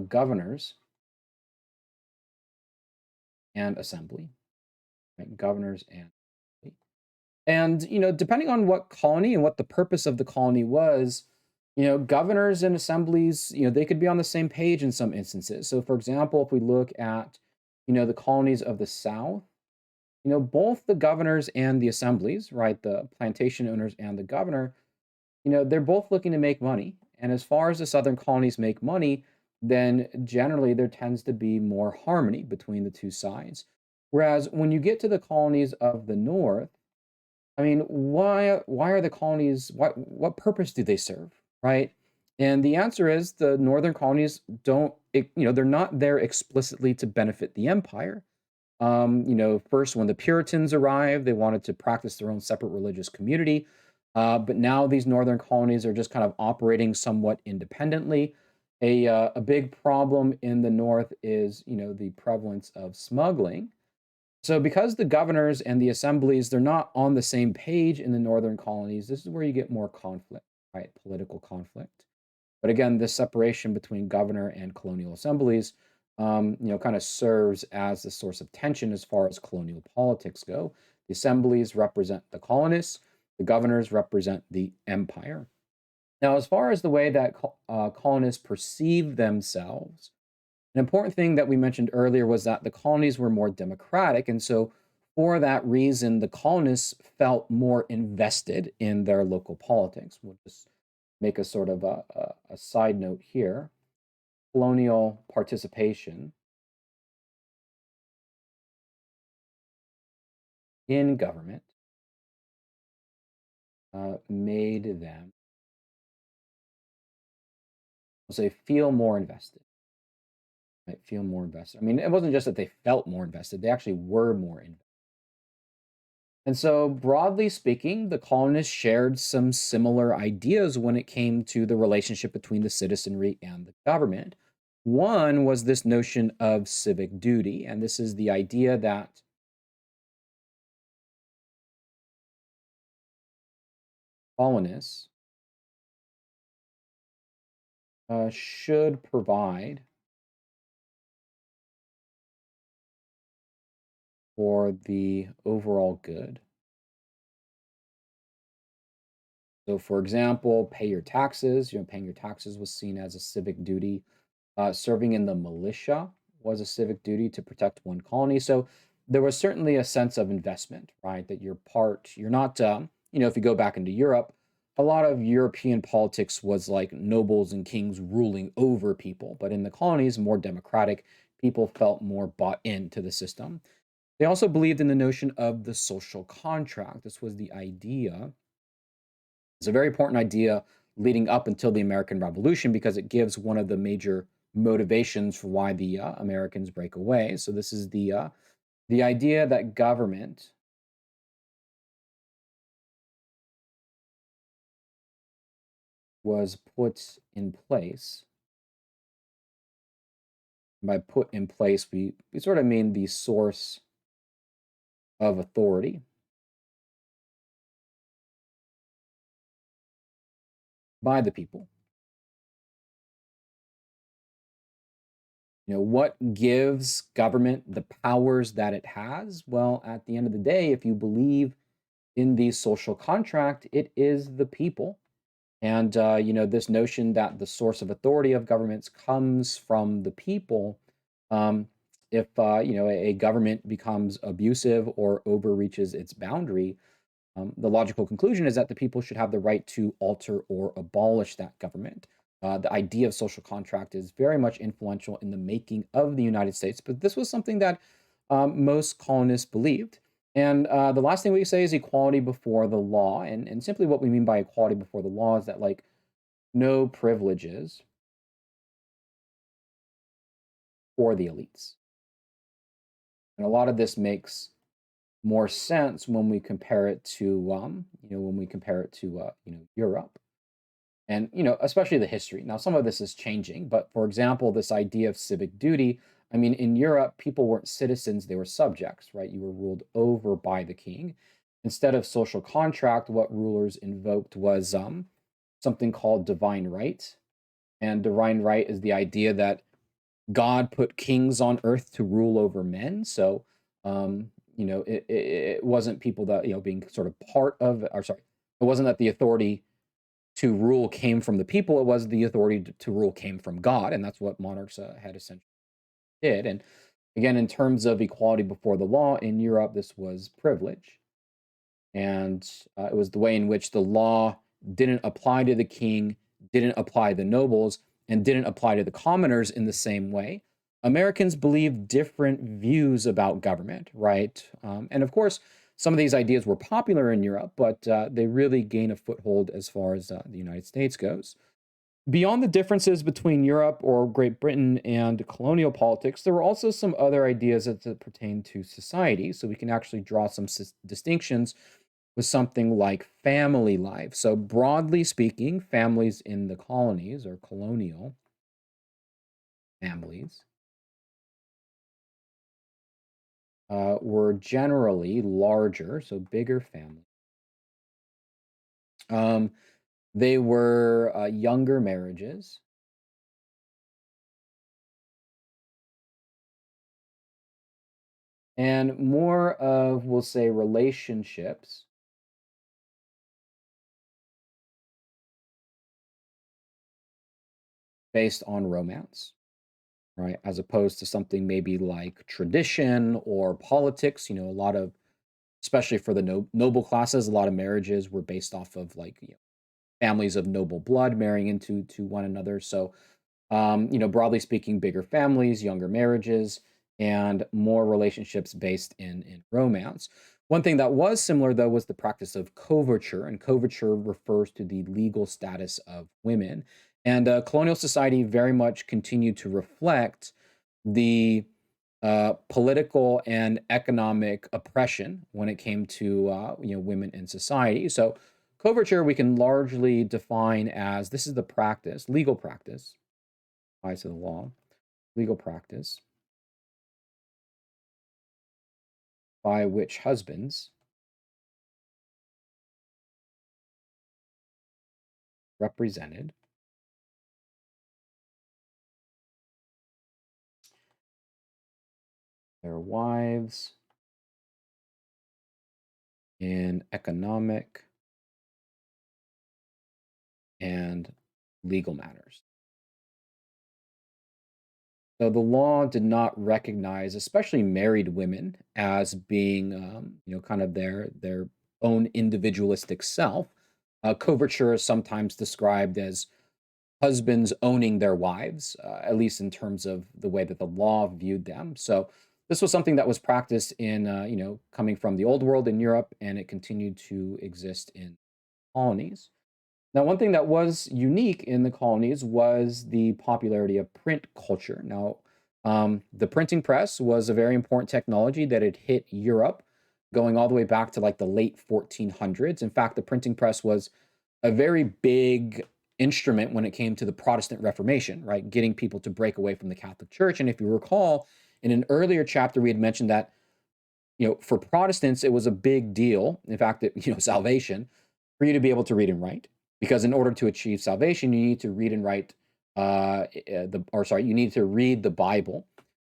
governors and assembly, right? Governors and assembly. And, depending on what colony and what the purpose of the colony was, governors and assemblies, they could be on the same page in some instances. So, for example, if we look at, the colonies of the South, both the governors and the assemblies, right, the plantation owners and the governor, they're both looking to make money. And as far as the Southern colonies make money, then generally there tends to be more harmony between the two sides. Whereas when you get to the colonies of the North, I mean, why are the colonies what purpose do they serve, right? And the answer is the northern colonies don't they're not there explicitly to benefit the empire. First when the Puritans arrived, they wanted to practice their own separate religious community. But now these northern colonies are just kind of operating somewhat independently. A big problem in the north is, the prevalence of smuggling. So because the governors and the assemblies, they're not on the same page in the northern colonies, this is where you get more conflict, right? Political conflict. But again, this separation between governor and colonial assemblies, kind of serves as the source of tension as far as colonial politics go. The assemblies represent the colonists, the governors represent the empire. Now, as far as the way that colonists perceive themselves, an important thing that we mentioned earlier was that the colonies were more democratic. And so, for that reason, the colonists felt more invested in their local politics. We'll just make a sort of a side note here. Colonial participation in government made them, I'll say, feel more invested. Right? Feel more invested. I mean, it wasn't just that they felt more invested; they actually were more invested. And so, broadly speaking, the colonists shared some similar ideas when it came to the relationship between the citizenry and the government. One was this notion of civic duty, and this is the idea that colonists should provide for the overall good. So, for example, pay your taxes. Paying your taxes was seen as a civic duty. Serving in the militia was a civic duty to protect one colony. So there was certainly a sense of investment, right? That you're not, if you go back into Europe, a lot of European politics was like nobles and kings ruling over people. But in the colonies, more democratic, people felt more bought into the system. They also believed in the notion of the social contract. This was the idea, it's a very important idea leading up until the American Revolution because it gives one of the major motivations for why the Americans break away. So this is the idea that government was put in place. By put in place, we sort of mean the source of authority by the people. What gives government the powers that it has? Well, at the end of the day, if you believe in the social contract, it is the people. And this notion that the source of authority of governments comes from the people. Um, if a government becomes abusive or overreaches its boundary, the logical conclusion is that the people should have the right to alter or abolish that government. The idea of social contract is very much influential in the making of the United States, but this was something that most colonists believed. And the last thing we say is equality before the law. And simply what we mean by equality before the law is that, like, no privileges for the elites. And a lot of this makes more sense when we compare it to, Europe. And especially the history. Now some of this is changing, but for example, this idea of civic duty, I mean, in Europe people weren't citizens, they were subjects, right? You were ruled over by the king. Instead of social contract, what rulers invoked was something called divine right. And divine right is the idea that God put kings on earth to rule over men. So it wasn't people that being sort of part of, or sorry, it wasn't that the authority to rule came from the people, it was the authority to rule came from God, and that's what monarchs had essentially did. And again, in terms of equality before the law in Europe, this was privilege, and it was the way in which the law didn't apply to the king, didn't apply to the nobles, and didn't apply to the commoners in the same way. Americans believe different views about government, right? And of course, some of these ideas were popular in Europe, but they really gain a foothold as far as the United States goes. Beyond the differences between Europe or Great Britain and colonial politics, there were also some other ideas that pertain to society. So we can actually draw some distinctions with something like family life. So, broadly speaking, families in the colonies or colonial families were generally larger, so bigger families. Um, they were younger marriages, and more of, we'll say, relationships based on romance, right? As opposed to something maybe like tradition or politics. A lot of, especially for the noble classes, a lot of marriages were based off of, like, families of noble blood marrying into to one another. So, broadly speaking, bigger families, younger marriages, and more relationships based in romance. One thing that was similar, though, was the practice of coverture, and coverture refers to the legal status of women. And colonial society very much continued to reflect the political and economic oppression when it came to women in society. So, coverture we can largely define as this is the practice, legal practice, applies to the law, legal practice by which husbands represented their wives in economic and legal matters. So the law did not recognize, especially married women, as being, kind of their own individualistic self. Coverture is sometimes described as husbands owning their wives, at least in terms of the way that the law viewed them. So this was something that was practiced in, coming from the old world in Europe, and it continued to exist in colonies. Now, one thing that was unique in the colonies was the popularity of print culture. Now, the printing press was a very important technology that had hit Europe going all the way back to like the late 1400s. In fact, the printing press was a very big instrument when it came to the Protestant Reformation, right? Getting people to break away from the Catholic Church. And if you recall, in an earlier chapter, we had mentioned that for Protestants, it was a big deal. In fact, salvation for you to be able to read and write, because in order to achieve salvation, you need to read and write you need to read the Bible.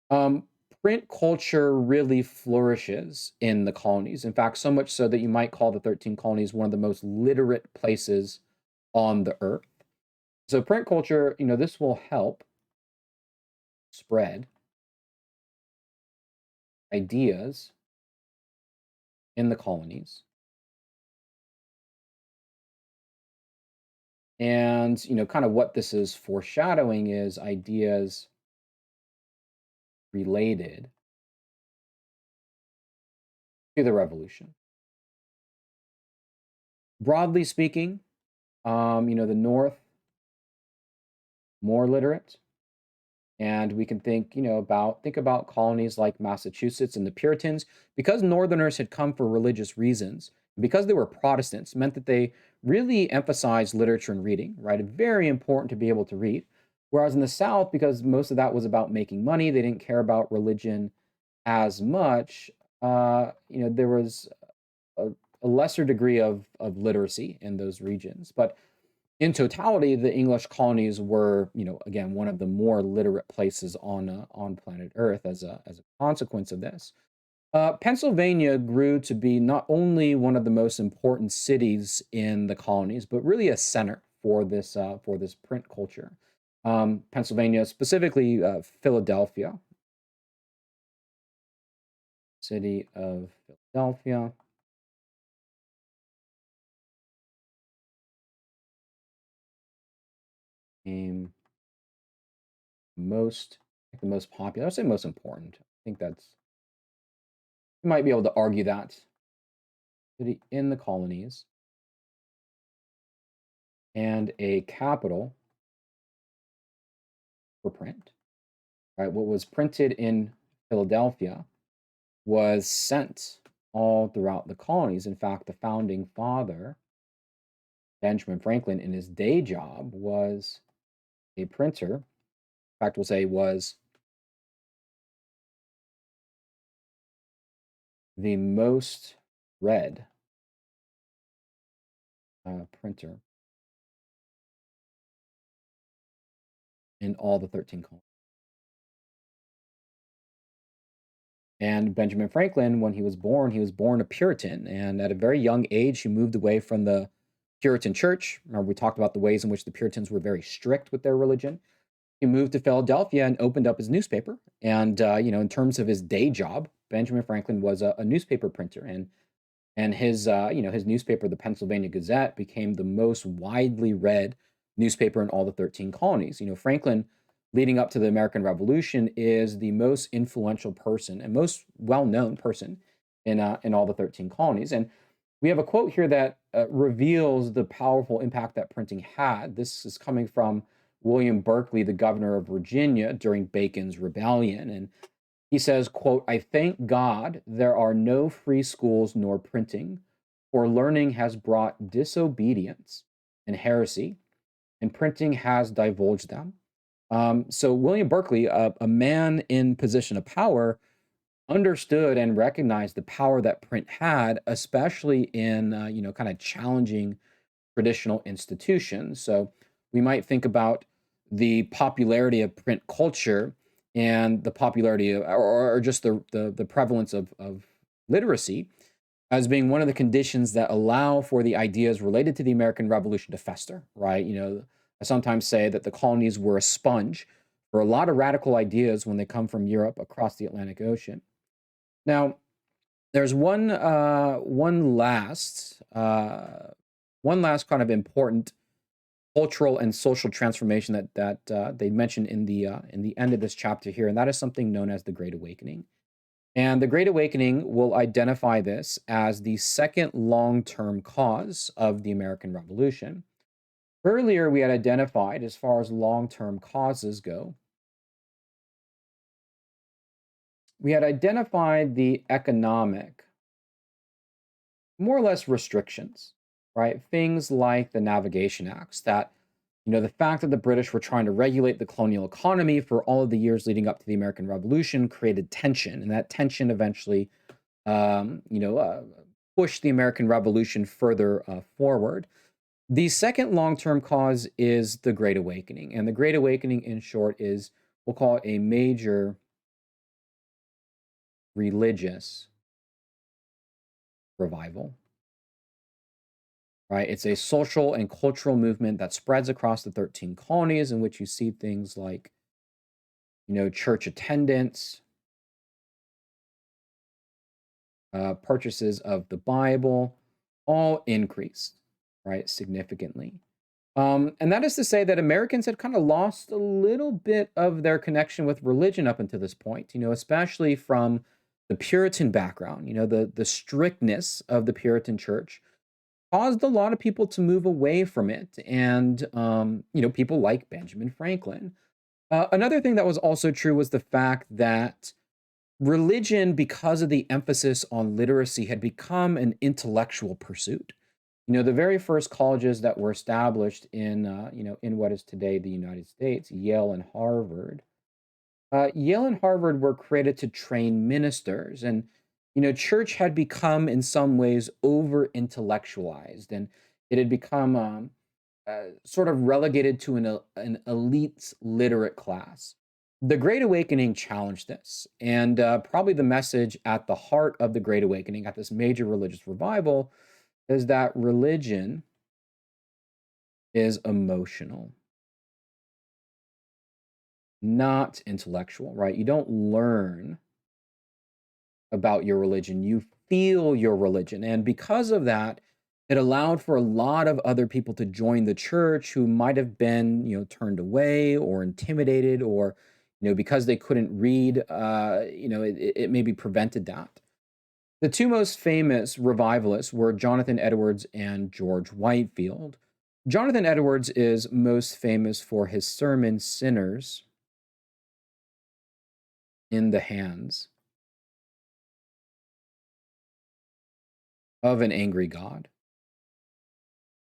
Um, Print culture really flourishes in the colonies. In fact, so much so that you might call the 13 colonies one of the most literate places on the earth. So print culture, this will help spread ideas in the colonies. And, kind of what this is foreshadowing is ideas related to the revolution. Broadly speaking, the North more literate, and we can think about colonies like Massachusetts and the Puritans, because Northerners had come for religious reasons, because they were Protestants, meant that they really emphasized literature and reading, right? Very important to be able to read. Whereas in the South, because most of that was about making money, they didn't care about religion as much. There was a, a lesser degree of literacy in those regions. But in totality, the English colonies were, again, one of the more literate places on planet Earth as a consequence of this. Pennsylvania grew to be not only one of the most important cities in the colonies, but really a center for this print culture. Pennsylvania, specifically Philadelphia, city of Philadelphia, became most the most popular. I'd say most important. I think that's you might be able to argue that city in the colonies and a capital for print. Right, what was printed in Philadelphia was sent all throughout the colonies. In fact, the founding father, Benjamin Franklin, in his day job was a printer. In fact, we'll say was the most read printer in all the 13 colonies. And Benjamin Franklin, when he was born a Puritan. And at a very young age, he moved away from the Puritan church. Remember, we talked about the ways in which the Puritans were very strict with their religion. He moved to Philadelphia and opened up his newspaper. And, in terms of his day job, Benjamin Franklin was a newspaper printer. And his newspaper, the Pennsylvania Gazette, became the most widely read newspaper in all the 13 colonies. Franklin, leading up to the American Revolution, is the most influential person and most well-known person in all the 13 colonies. And we have a quote here that reveals the powerful impact that printing had. This is coming from William Berkeley, the governor of Virginia during Bacon's Rebellion. And he says, quote, "I thank God there are no free schools nor printing, for learning has brought disobedience and heresy, and printing has divulged them." So William Berkeley, a man in position of power, understood and recognized the power that print had, especially in kind of challenging traditional institutions. So we might think about the popularity of print culture and the popularity of, or just the prevalence of literacy as being one of the conditions that allow for the ideas related to the American Revolution to fester, right? I sometimes say that the colonies were a sponge for a lot of radical ideas when they come from Europe across the Atlantic Ocean. Now, there's one last kind of important cultural and social transformation that they mention in the end of this chapter here, and that is something known as the Great Awakening. And the Great Awakening will identify this as the second long-term cause of the American Revolution. Earlier, we had identified, as far as long-term causes go, we had identified the economic, more or less restrictions, right? Things like the Navigation Acts, that, the fact that the British were trying to regulate the colonial economy for all of the years leading up to the American Revolution created tension, and that tension eventually, um, you know, uh, pushed the American Revolution further forward. The second long-term cause is the Great Awakening, and the Great Awakening, in short, is, we'll call it, a major religious revival, right? It's a social and cultural movement that spreads across the 13 colonies, in which you see things like, church attendance, purchases of the Bible, all increased, right, significantly. And that is to say that Americans had kind of lost a little bit of their connection with religion up until this point, especially from the Puritan background. The strictness of the Puritan church caused a lot of people to move away from it. And, people like Benjamin Franklin. Another thing that was also true was the fact that religion, because of the emphasis on literacy, had become an intellectual pursuit. The very first colleges that were established in what is today the United States, Yale and Harvard. Yale and Harvard were created to train ministers, and church had become in some ways over intellectualized, and it had become sort of relegated to an elite literate class. The Great Awakening challenged this, and probably the message at the heart of the Great Awakening, at this major religious revival, is that religion is emotional, not intellectual, right? You don't learn about your religion, you feel your religion. And because of that, it allowed for a lot of other people to join the church who might have been, turned away or intimidated, or, because they couldn't read, it maybe prevented that. The two most famous revivalists were Jonathan Edwards and George Whitefield. Jonathan Edwards is most famous for his sermon, Sinners in the Hands of an Angry God.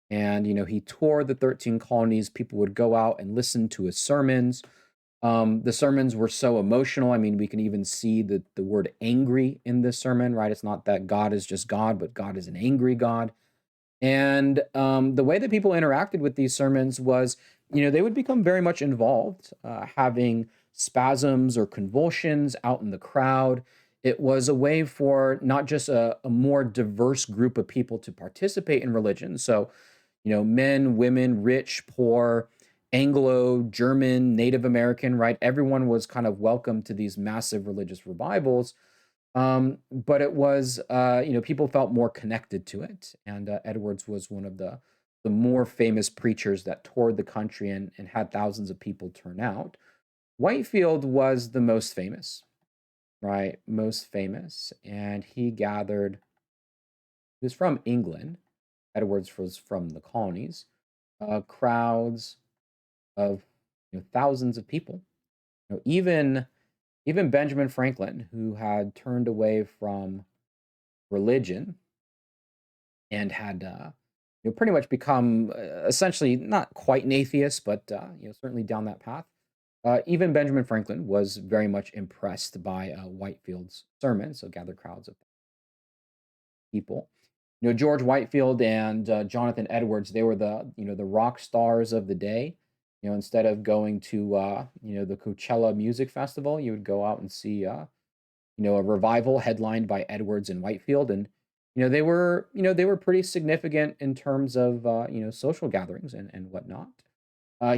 And, he toured the 13 colonies. People would go out and listen to his sermons. The sermons were so emotional. I mean, we can even see the word angry in this sermon, right? It's not that God is just God, but God is an angry God. And the way that people interacted with these sermons was, they would become very much involved, having spasms or convulsions out in the crowd. It was a way for not just a more diverse group of people to participate in religion. So, men, women, rich, poor, Anglo, German, Native American, right? Everyone was kind of welcome to these massive religious revivals. But it was, people felt more connected to it. And Edwards was one of the more famous preachers that toured the country and had thousands of people turn out. Whitefield was the most famous. right, most famous, and he was from England. Edwards was from the colonies, crowds of thousands of people. Even Benjamin Franklin, who had turned away from religion and had pretty much become essentially not quite an atheist, but certainly down that path. Even Benjamin Franklin was very much impressed by Whitefield's sermon, so gathered crowds of people. George Whitefield and Jonathan Edwards, they were the rock stars of the day. Instead of going to the Coachella Music Festival, you would go out and see a revival headlined by Edwards and Whitefield, and they were pretty significant in terms of social gatherings and whatnot.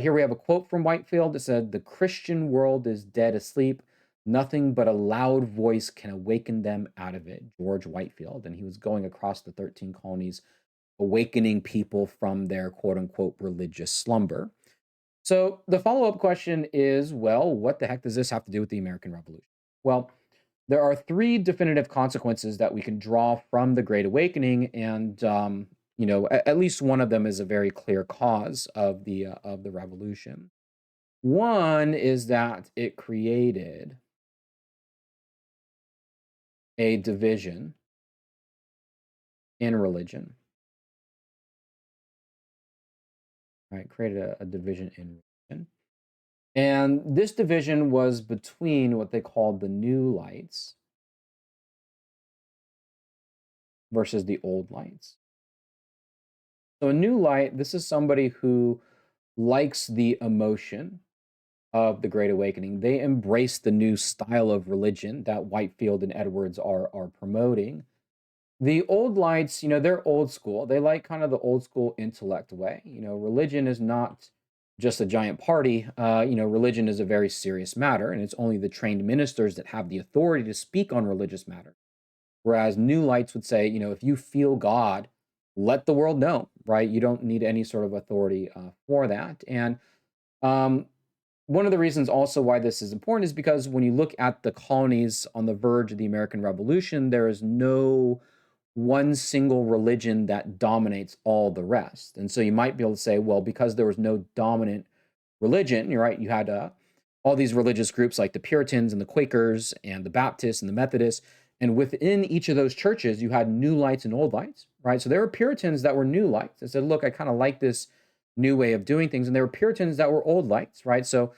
Here we have a quote from Whitefield that said, "The Christian world is dead asleep. Nothing but a loud voice can awaken them out of it." George Whitefield. And he was going across the 13 colonies, awakening people from their quote unquote religious slumber. So the follow up question is, well, what the heck does this have to do with the American Revolution? Well, there are three definitive consequences that we can draw from the Great Awakening, and at least one of them is a very clear cause of the revolution. One is that it created a division in religion, right? Created a division in religion. And this division was between what they called the new lights versus the old lights. So a new light, this is somebody who likes the emotion of the Great Awakening. They embrace the new style of religion that Whitefield and Edwards are promoting. The old lights, they're old school. They like kind of the old school intellect way. Religion is not just a giant party. Religion is a very serious matter, and it's only the trained ministers that have the authority to speak on religious matters. Whereas new lights would say, if you feel God, let the world know, right? You don't need any sort of authority for that. And um, one of the reasons also why this is important is because when you look at the colonies on the verge of the American Revolution, there is no one single religion that dominates all the rest. And so you might be able to say, well, because there was no dominant religion, you're right, you had all these religious groups like the Puritans and the Quakers and the Baptists and the Methodists. And within each of those churches, you had new lights and old lights, right? So there were Puritans that were new lights that said, look, I kind of like this new way of doing things. And there were Puritans that were old lights, right? So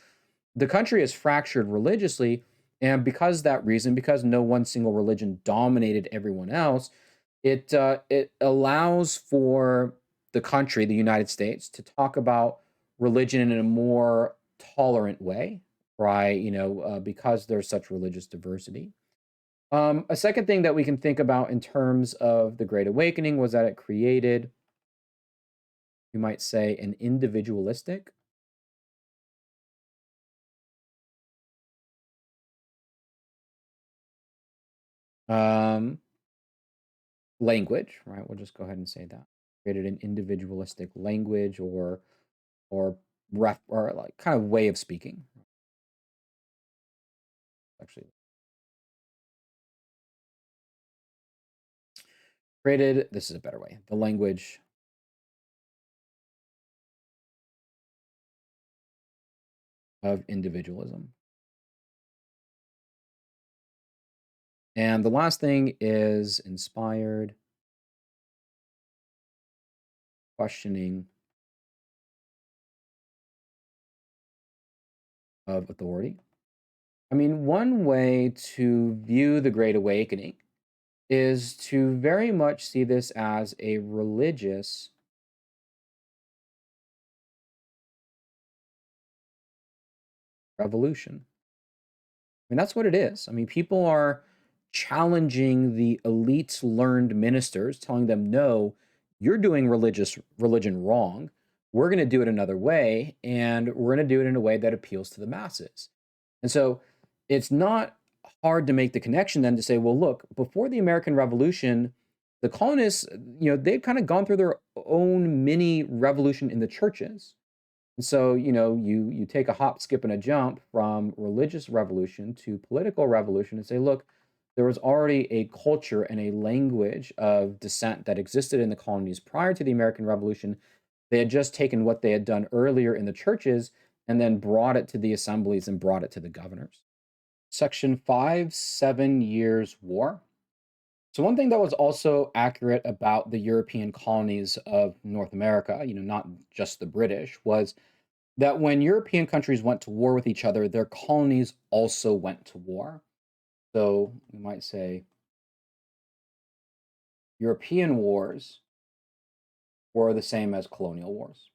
the country is fractured religiously. And because no one single religion dominated everyone else, it allows for the country, the United States, to talk about religion in a more tolerant way, right? Because there's such religious diversity. A second thing that we can think about in terms of the Great Awakening was that it created, you might say, an individualistic um, language, right? We'll just go ahead and say that created an individualistic language or or like kind of way of speaking. Actually, created, this is a better way, the language of individualism. And the last thing is inspired questioning of authority. I mean, one way to view the Great Awakening is to very much see this as a religious revolution. I mean, that's what it is. I mean, people are challenging the elite's learned ministers, telling them, no, you're doing religion wrong. We're going to do it another way, and we're going to do it in a way that appeals to the masses. And so it's not hard to make the connection then to say, well, look, before the American Revolution, the colonists, they'd kind of gone through their own mini revolution in the churches. And so, you take a hop, skip, and a jump from religious revolution to political revolution and say, look, there was already a culture and a language of dissent that existed in the colonies prior to the American Revolution. They had just taken what they had done earlier in the churches and then brought it to the assemblies and brought it to the governors. Section 5, 7 Years' War. So, one thing that was also accurate about the European colonies of North America, not just the British, was that when European countries went to war with each other, their colonies also went to war. So, we might say European wars were the same as colonial wars.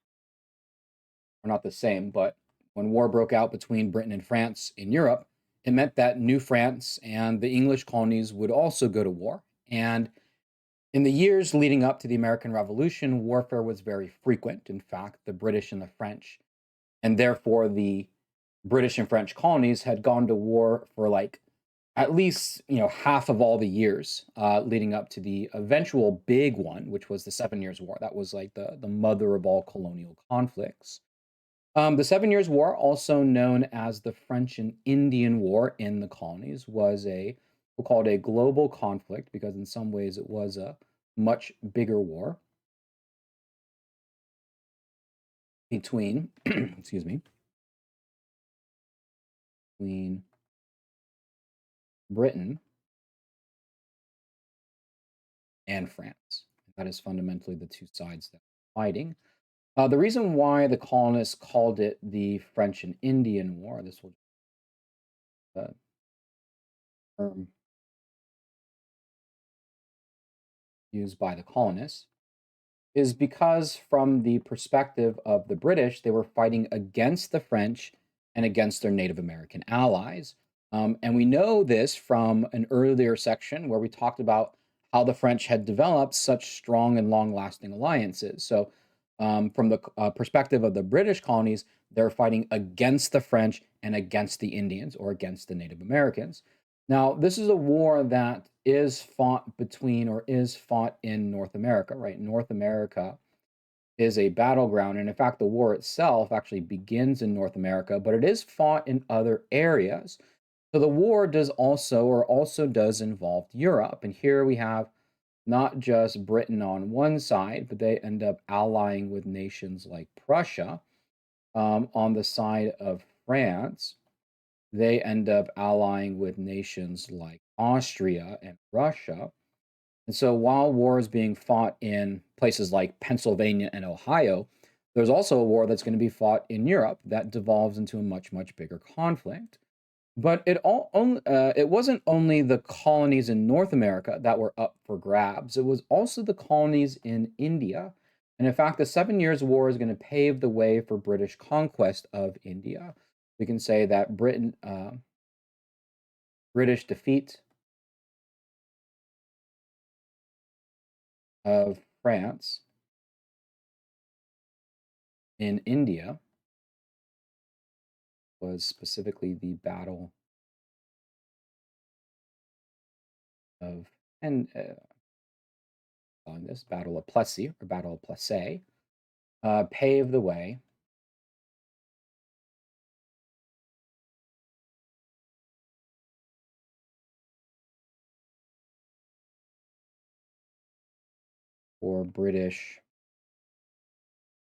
Or not the same, but when war broke out between Britain and France in Europe, it meant that New France and the English colonies would also go to war. And in the years leading up to the American Revolution, warfare was very frequent. In fact, the British and the French, and therefore the British and French colonies, had gone to war for like at least half of all the years leading up to the eventual big one, which was the 7 Years' War. That was like the mother of all colonial conflicts. The 7 Years' War, also known as the French and Indian War in the colonies, was we'll call it a global conflict because in some ways it was a much bigger war between, excuse me, between Britain and France. That is fundamentally the two sides that are fighting. The reason why the colonists called it the French and Indian War, this will uh, term used by the colonists, is because from the perspective of the British, they were fighting against the French and against their Native American allies. And we know this from an earlier section where we talked about how the French had developed such strong and long lasting alliances. So, from the perspective of the British colonies, they're fighting against the French and against the Indians or against the Native Americans. Now, this is a war that is fought between or is fought in North America, right? North America is a battleground. And in fact, the war itself actually begins in North America, but it is fought in other areas. So the war also does involve Europe. And here we have not just Britain on one side, but they end up allying with nations like Prussia. On the side of France, they end up allying with nations like Austria and Russia. And so while war is being fought in places like Pennsylvania and Ohio, there's also a war that's going to be fought in Europe that devolves into a much, much bigger conflict. But it wasn't only the colonies in North America that were up for grabs. It was also the colonies in India. And in fact, the 7 Years' War is going to pave the way for British conquest of India. We can say that British defeat of France in India was specifically the Battle of and calling this Battle of Plessy or Battle of Plassey, paved the way for British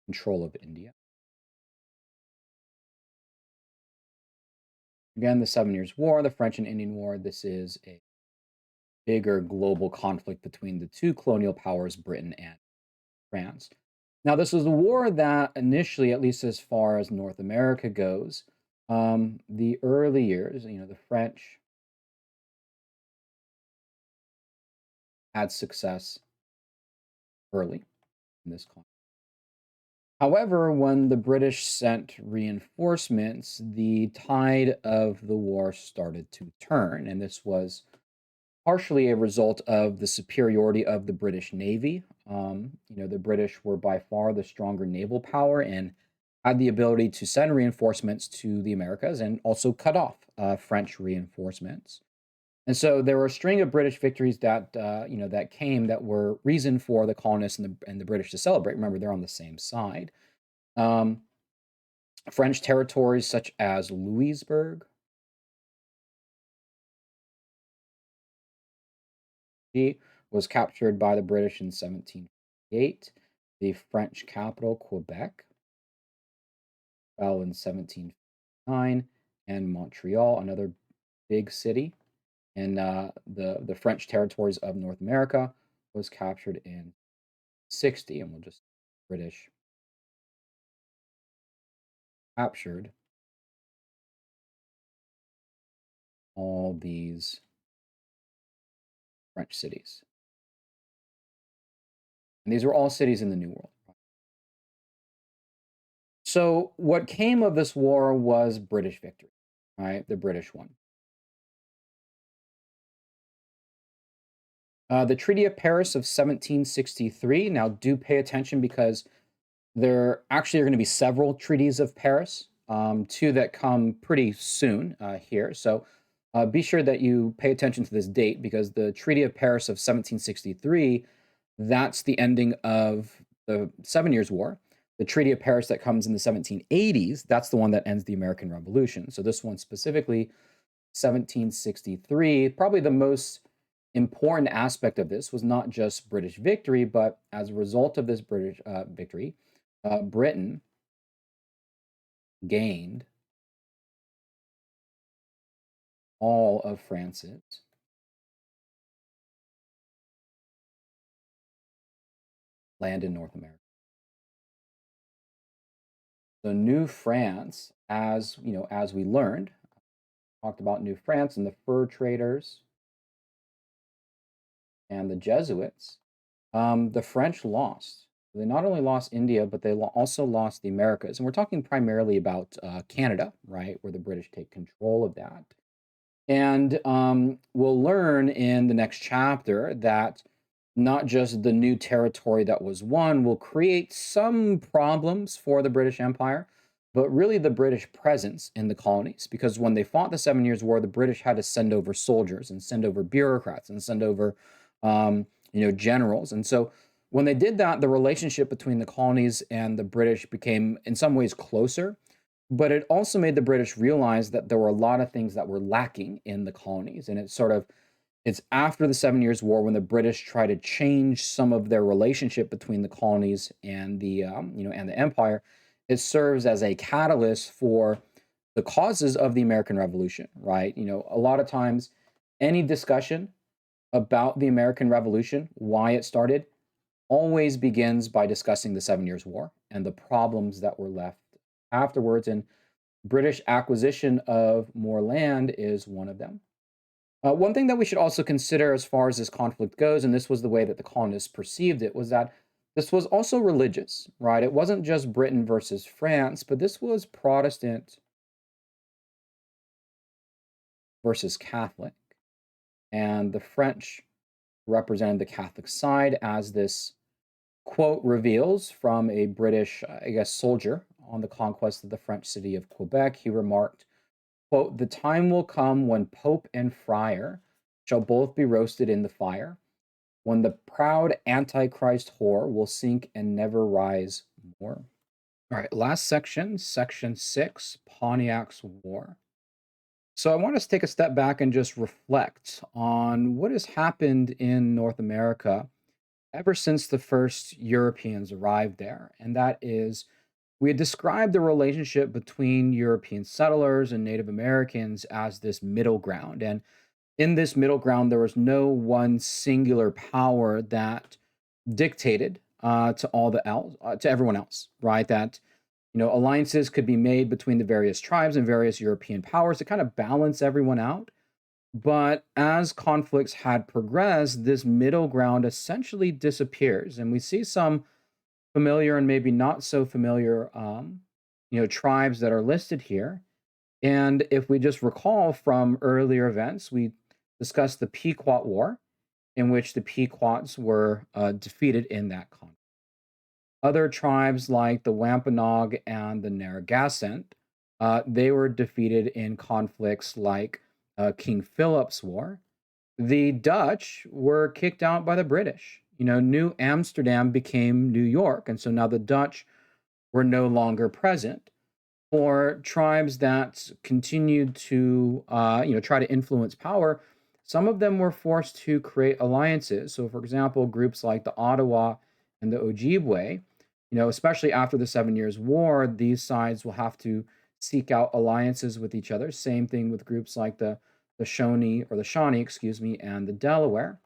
control of India. Again, the 7 Years' War, the French and Indian War. This is a bigger global conflict between the two colonial powers, Britain and France. Now, this was a war that initially, at least as far as North America goes, the early years, the French had success early in this conflict. However, when the British sent reinforcements, the tide of the war started to turn, and this was partially a result of the superiority of the British Navy. The British were by far the stronger naval power and had the ability to send reinforcements to the Americas and also cut off French reinforcements. And so there were a string of British victories that came that were reason for the colonists and the British to celebrate. Remember, they're on the same side. Um, French territories such as Louisbourg was captured by the British in 1748. The French capital, Quebec, fell in 1759, and Montreal, another big city in the French territories of North America, was captured in 60, and we'll just British captured all these French cities. And these were all cities in the New World. So, what came of this war was British victory, right? The British won. The Treaty of Paris of 1763. Now, do pay attention because there actually are going to be several treaties of Paris, two that come pretty soon here. So be sure that you pay attention to this date because the Treaty of Paris of 1763, that's the ending of the Seven Years' War. The Treaty of Paris that comes in the 1780s, that's the one that ends the American Revolution. So this one specifically, 1763, probably the most important aspect of this was not just British victory, but as a result of this British victory, Britain gained all of France's land in North America. So New France, as you know, as we learned, talked about New France and the fur traders and the Jesuits. The French lost. They not only lost India, but they also lost the Americas. And we're talking primarily about Canada, right, where the British take control of that. And we'll learn in the next chapter that not just the new territory that was won will create some problems for the British Empire, but really the British presence in the colonies. Because when they fought the Seven Years' War, the British had to send over soldiers and send over bureaucrats and send over, generals. And so when they did that, the relationship between the colonies and the British became, in some ways, closer. But it also made the British realize that there were a lot of things that were lacking in the colonies. And it's after the Seven Years' War when the British try to change some of their relationship between the colonies and and the empire. It serves as a catalyst for the causes of the American Revolution, right? A lot of times, any discussion about the American Revolution, why it started, always begins by discussing the Seven Years' War and the problems that were left afterwards. And British acquisition of more land is one of them. One thing that we should also consider as far as this conflict goes, and this was the way that the colonists perceived it, was that this was also religious, right? It wasn't just Britain versus France, but this was Protestant versus Catholic. And the French represented the Catholic side, as this quote reveals from a British, I guess, soldier on the conquest of the French city of Quebec. He remarked, quote, "The time will come when Pope and Friar shall both be roasted in the fire, when the proud Antichrist whore will sink and never rise more." All right, last section, section 6, Pontiac's War. So I want us to take a step back and just reflect on what has happened in North America ever since the first Europeans arrived there. And that is, we had described the relationship between European settlers and Native Americans as this middle ground. And in this middle ground, there was no one singular power that dictated to everyone else, right? That alliances could be made between the various tribes and various European powers to kind of balance everyone out. But as conflicts had progressed, this middle ground essentially disappears, and we see some familiar and maybe not so familiar, tribes that are listed here. And if we just recall from earlier events, we discussed the Pequot War, in which the Pequots were defeated in that conflict. Other tribes like the Wampanoag and the Narragansett, they were defeated in conflicts like King Philip's War. The Dutch were kicked out by the British. New Amsterdam became New York, and so now the Dutch were no longer present. For tribes that continued to, try to influence power, some of them were forced to create alliances. So, for example, groups like the Ottawa and the Ojibwe, especially after the Seven Years' War, these sides will have to seek out alliances with each other. Same thing with groups like the Shawnee, excuse me, and the Delaware.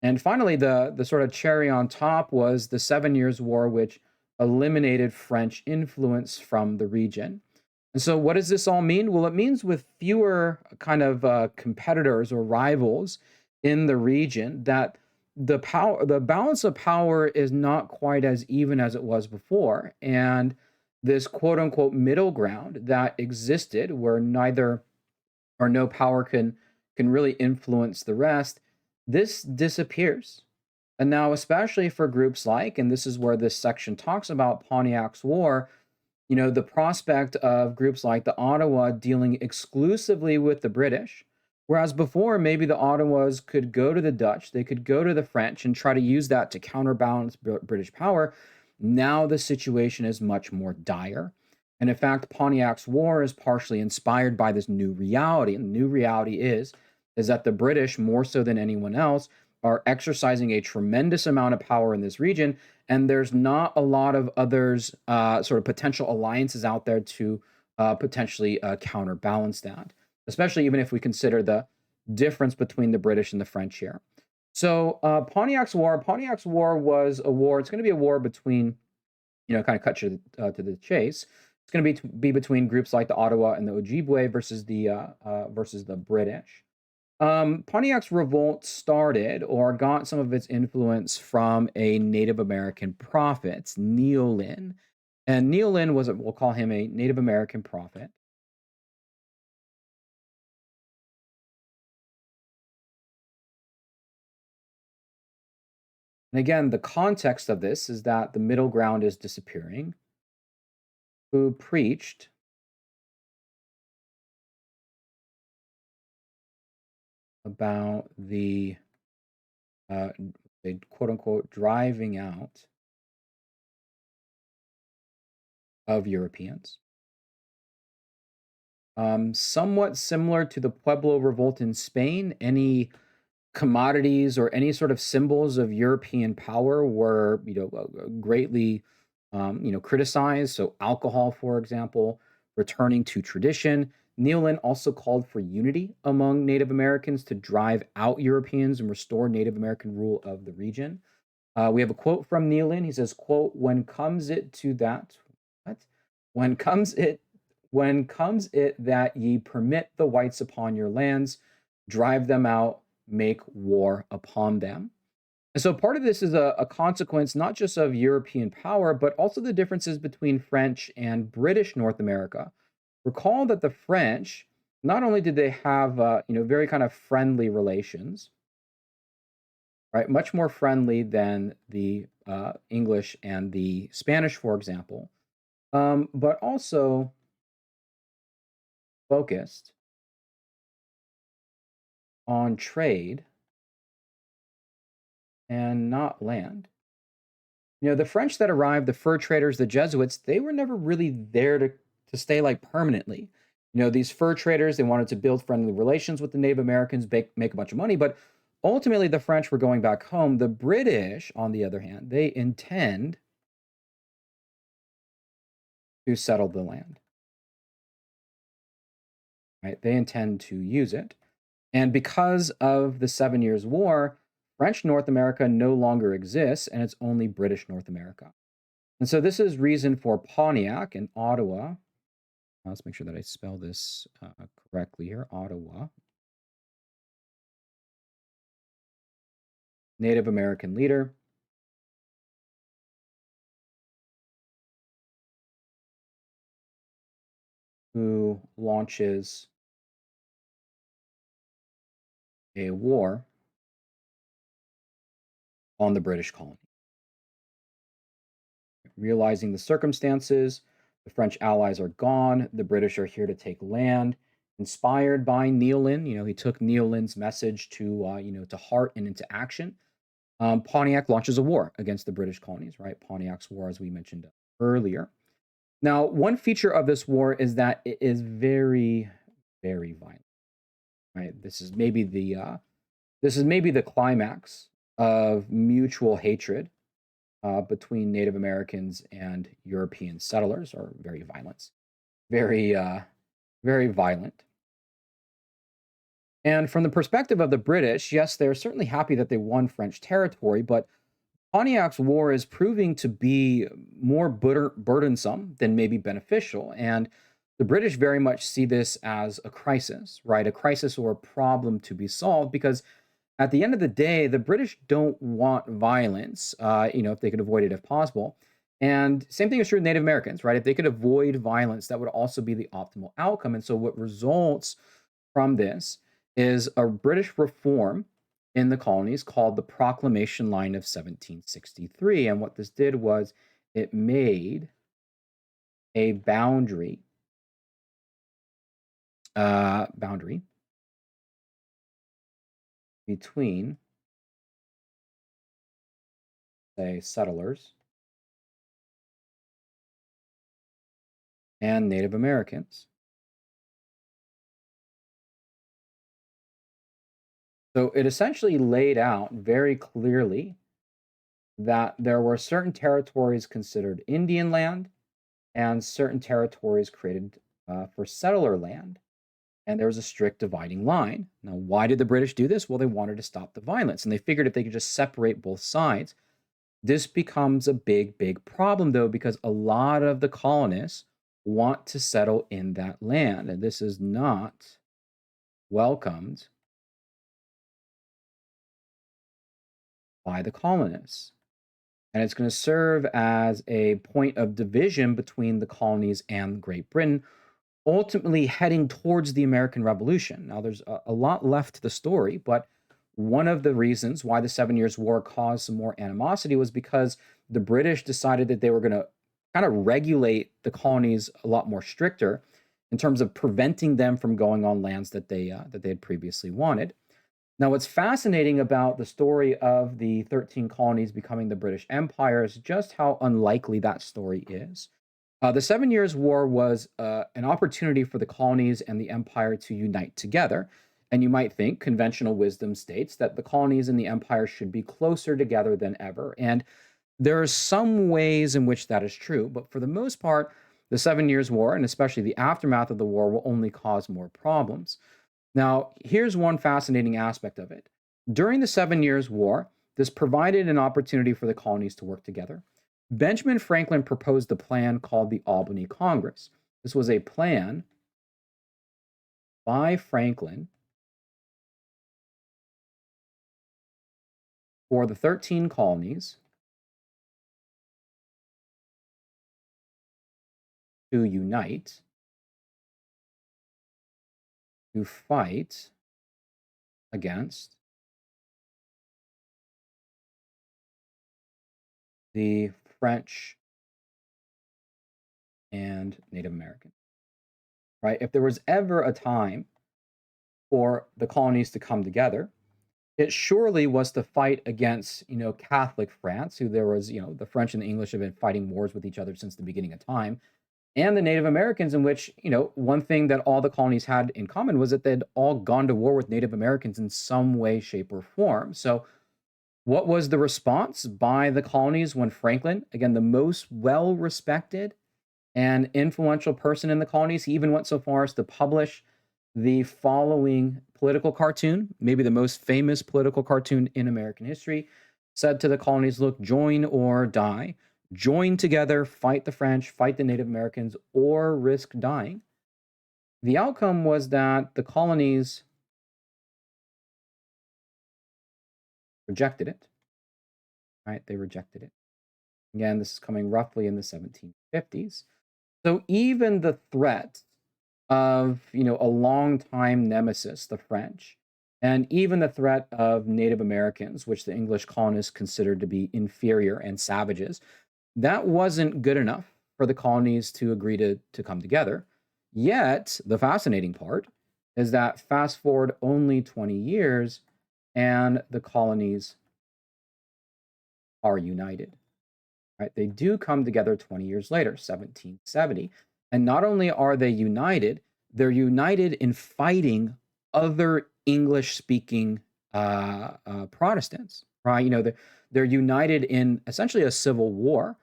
And finally, the sort of cherry on top was the Seven Years' War, which eliminated French influence from the region. And so, what does this all mean? Well, it means with fewer kind of competitors or rivals in the region, that the balance of power is not quite as even as it was before, and this quote unquote middle ground that existed, where neither or no power can really influence the rest, this disappears. And now, especially for groups like, and this is where this section talks about Pontiac's War, the prospect of groups like the Ottawa dealing exclusively with the British, whereas before maybe the Ottawas could go to the Dutch, they could go to the French and try to use that to counterbalance British power. Now the situation is much more dire. And in fact, Pontiac's War is partially inspired by this new reality. And the new reality is that the British, more so than anyone else, are exercising a tremendous amount of power in this region, and there's not a lot of others sort of potential alliances out there to potentially counterbalance that, especially even if we consider the difference between the British and the French here. So Pontiac's War was a war. It's going to be a war between, kind of cut to the chase. It's going to be between groups like the Ottawa and the Ojibwe versus the British. Pontiac's revolt started or got some of its influence from a Native American prophet, Neolin. And Neolin we'll call him a Native American prophet. And again, the context of this is that the middle ground is disappearing, who preached about uh, the quote unquote driving out of Europeans. Somewhat similar to the Pueblo revolt in Spain, any commodities or any sort of symbols of European power were, greatly, criticized. So alcohol, for example, returning to tradition. Neolin also called for unity among Native Americans to drive out Europeans and restore Native American rule of the region. We have a quote from Neolin. He says, "quote When comes it to that, what? When comes it, when comes it that ye permit the whites upon your lands, drive them out, make war upon them." And so part of this is a consequence not just of European power, but also the differences between French and British North America. Recall that the French, not only did they have, very kind of friendly relations, right, much more friendly than the English and the Spanish, for example, but also focused on trade and not land. The French that arrived, the fur traders, the Jesuits, they were never really there to stay like permanently. These fur traders, they wanted to build friendly relations with the Native Americans, make a bunch of money, but ultimately the French were going back home. The British, on the other hand, they intend to settle the land, right? They intend to use it. And because of the Seven Years' War, French North America no longer exists, and it's only British North America. And so this is reason for Pontiac and Ottawa. Let's make sure that I spell this correctly here. Ottawa. Native American leader. Who launches a war on the British colony. Realizing the circumstances, the French allies are gone, the British are here to take land. Inspired by Neolin, he took Neolin's message to heart and into action. Pontiac launches a war against the British colonies, right? Pontiac's War, as we mentioned earlier. Now, one feature of this war is that it is very, very violent. Right? This is maybe the climax of mutual hatred between Native Americans and European settlers, or very violent, very very violent. And from the perspective of the British, yes, they're certainly happy that they won French territory, but Pontiac's war is proving to be more burdensome than maybe beneficial. And the British very much see this as a crisis, right? A crisis or a problem to be solved because at the end of the day, the British don't want violence, if they could avoid it if possible. And same thing is true with Native Americans, right? If they could avoid violence, that would also be the optimal outcome. And so what results from this is a British reform in the colonies called the Proclamation Line of 1763. And what this did was it made a boundary between, say, settlers and Native Americans. So it essentially laid out very clearly that there were certain territories considered Indian land and certain territories created for settler land. And there was a strict dividing line. Now, why did the British do this? Well, they wanted to stop the violence, and they figured if they could just separate both sides. This becomes a big, big problem, though, because a lot of the colonists want to settle in that land, and this is not welcomed by the colonists. And it's going to serve as a point of division between the colonies and Great Britain, ultimately heading towards the American Revolution. Now, there's a lot left to the story, but one of the reasons why the Seven Years' War caused some more animosity was because the British decided that they were going to kind of regulate the colonies a lot more stricter in terms of preventing them from going on lands that they had previously wanted. Now, what's fascinating about the story of the 13 colonies becoming the British Empire is just how unlikely that story is. The Seven Years' War was an opportunity for the colonies and the empire to unite together. And you might think conventional wisdom states that the colonies and the empire should be closer together than ever. And there are some ways in which that is true, but for the most part, the Seven Years' War, and especially the aftermath of the war, will only cause more problems. Now, here's one fascinating aspect of it. During the Seven Years' War, this provided an opportunity for the colonies to work together. Benjamin Franklin proposed a plan called the Albany Congress. This was a plan by Franklin for the 13 colonies to unite to fight against the French and Native Americans. Right? If there was ever a time for the colonies to come together, it surely was to fight against, Catholic France, who there was, the French and the English have been fighting wars with each other since the beginning of time, and the Native Americans, in which, one thing that all the colonies had in common was that they'd all gone to war with Native Americans in some way, shape, or form. So, what was the response by the colonies when Franklin, again, the most well respected and influential person in the colonies, he even went so far as to publish the following political cartoon, maybe the most famous political cartoon in American history, said to the colonies, look, join or die. Join together, fight the French, fight the Native Americans, or risk dying. The outcome was that the colonies rejected it, right? They rejected it. Again, this is coming roughly in the 1750s. So even the threat of, a longtime nemesis, the French, and even the threat of Native Americans, which the English colonists considered to be inferior and savages, that wasn't good enough for the colonies to agree to come together. Yet, the fascinating part is that fast forward only 20 years and the colonies are united. right? They do come together 20 years later, 1770. And not only are they united, they're united in fighting other English speaking Protestants, right? They're united in essentially a civil war.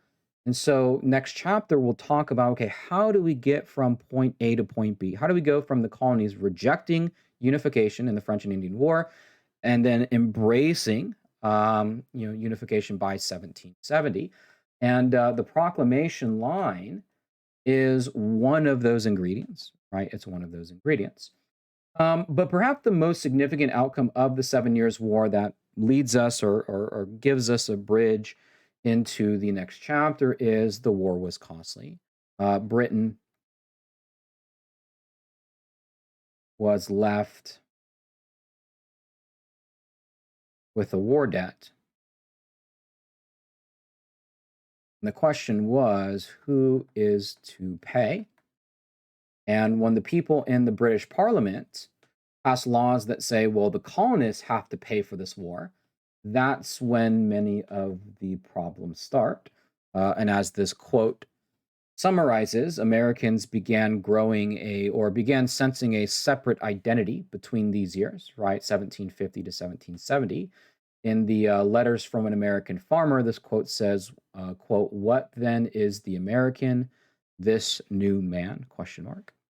And so, next chapter, we'll talk about okay, how do we get from point A to point B? How do we go from the colonies rejecting unification in the French and Indian War and then embracing unification by 1770? And the proclamation line is one of those ingredients, right? It's one of those ingredients. But perhaps the most significant outcome of the Seven Years' War that leads us or gives us a bridge into the next chapter is the war was costly. Britain was left with a war debt. And the question was, who is to pay? And when the people in the British Parliament pass laws that say, well, the colonists have to pay for this war, that's when many of the problems start. And as this quote summarizes, Americans began began sensing a separate identity between these years, right? 1750 to 1770. In the letters from an American farmer, this quote says, quote, "What then is the American, this new man?" Question mark.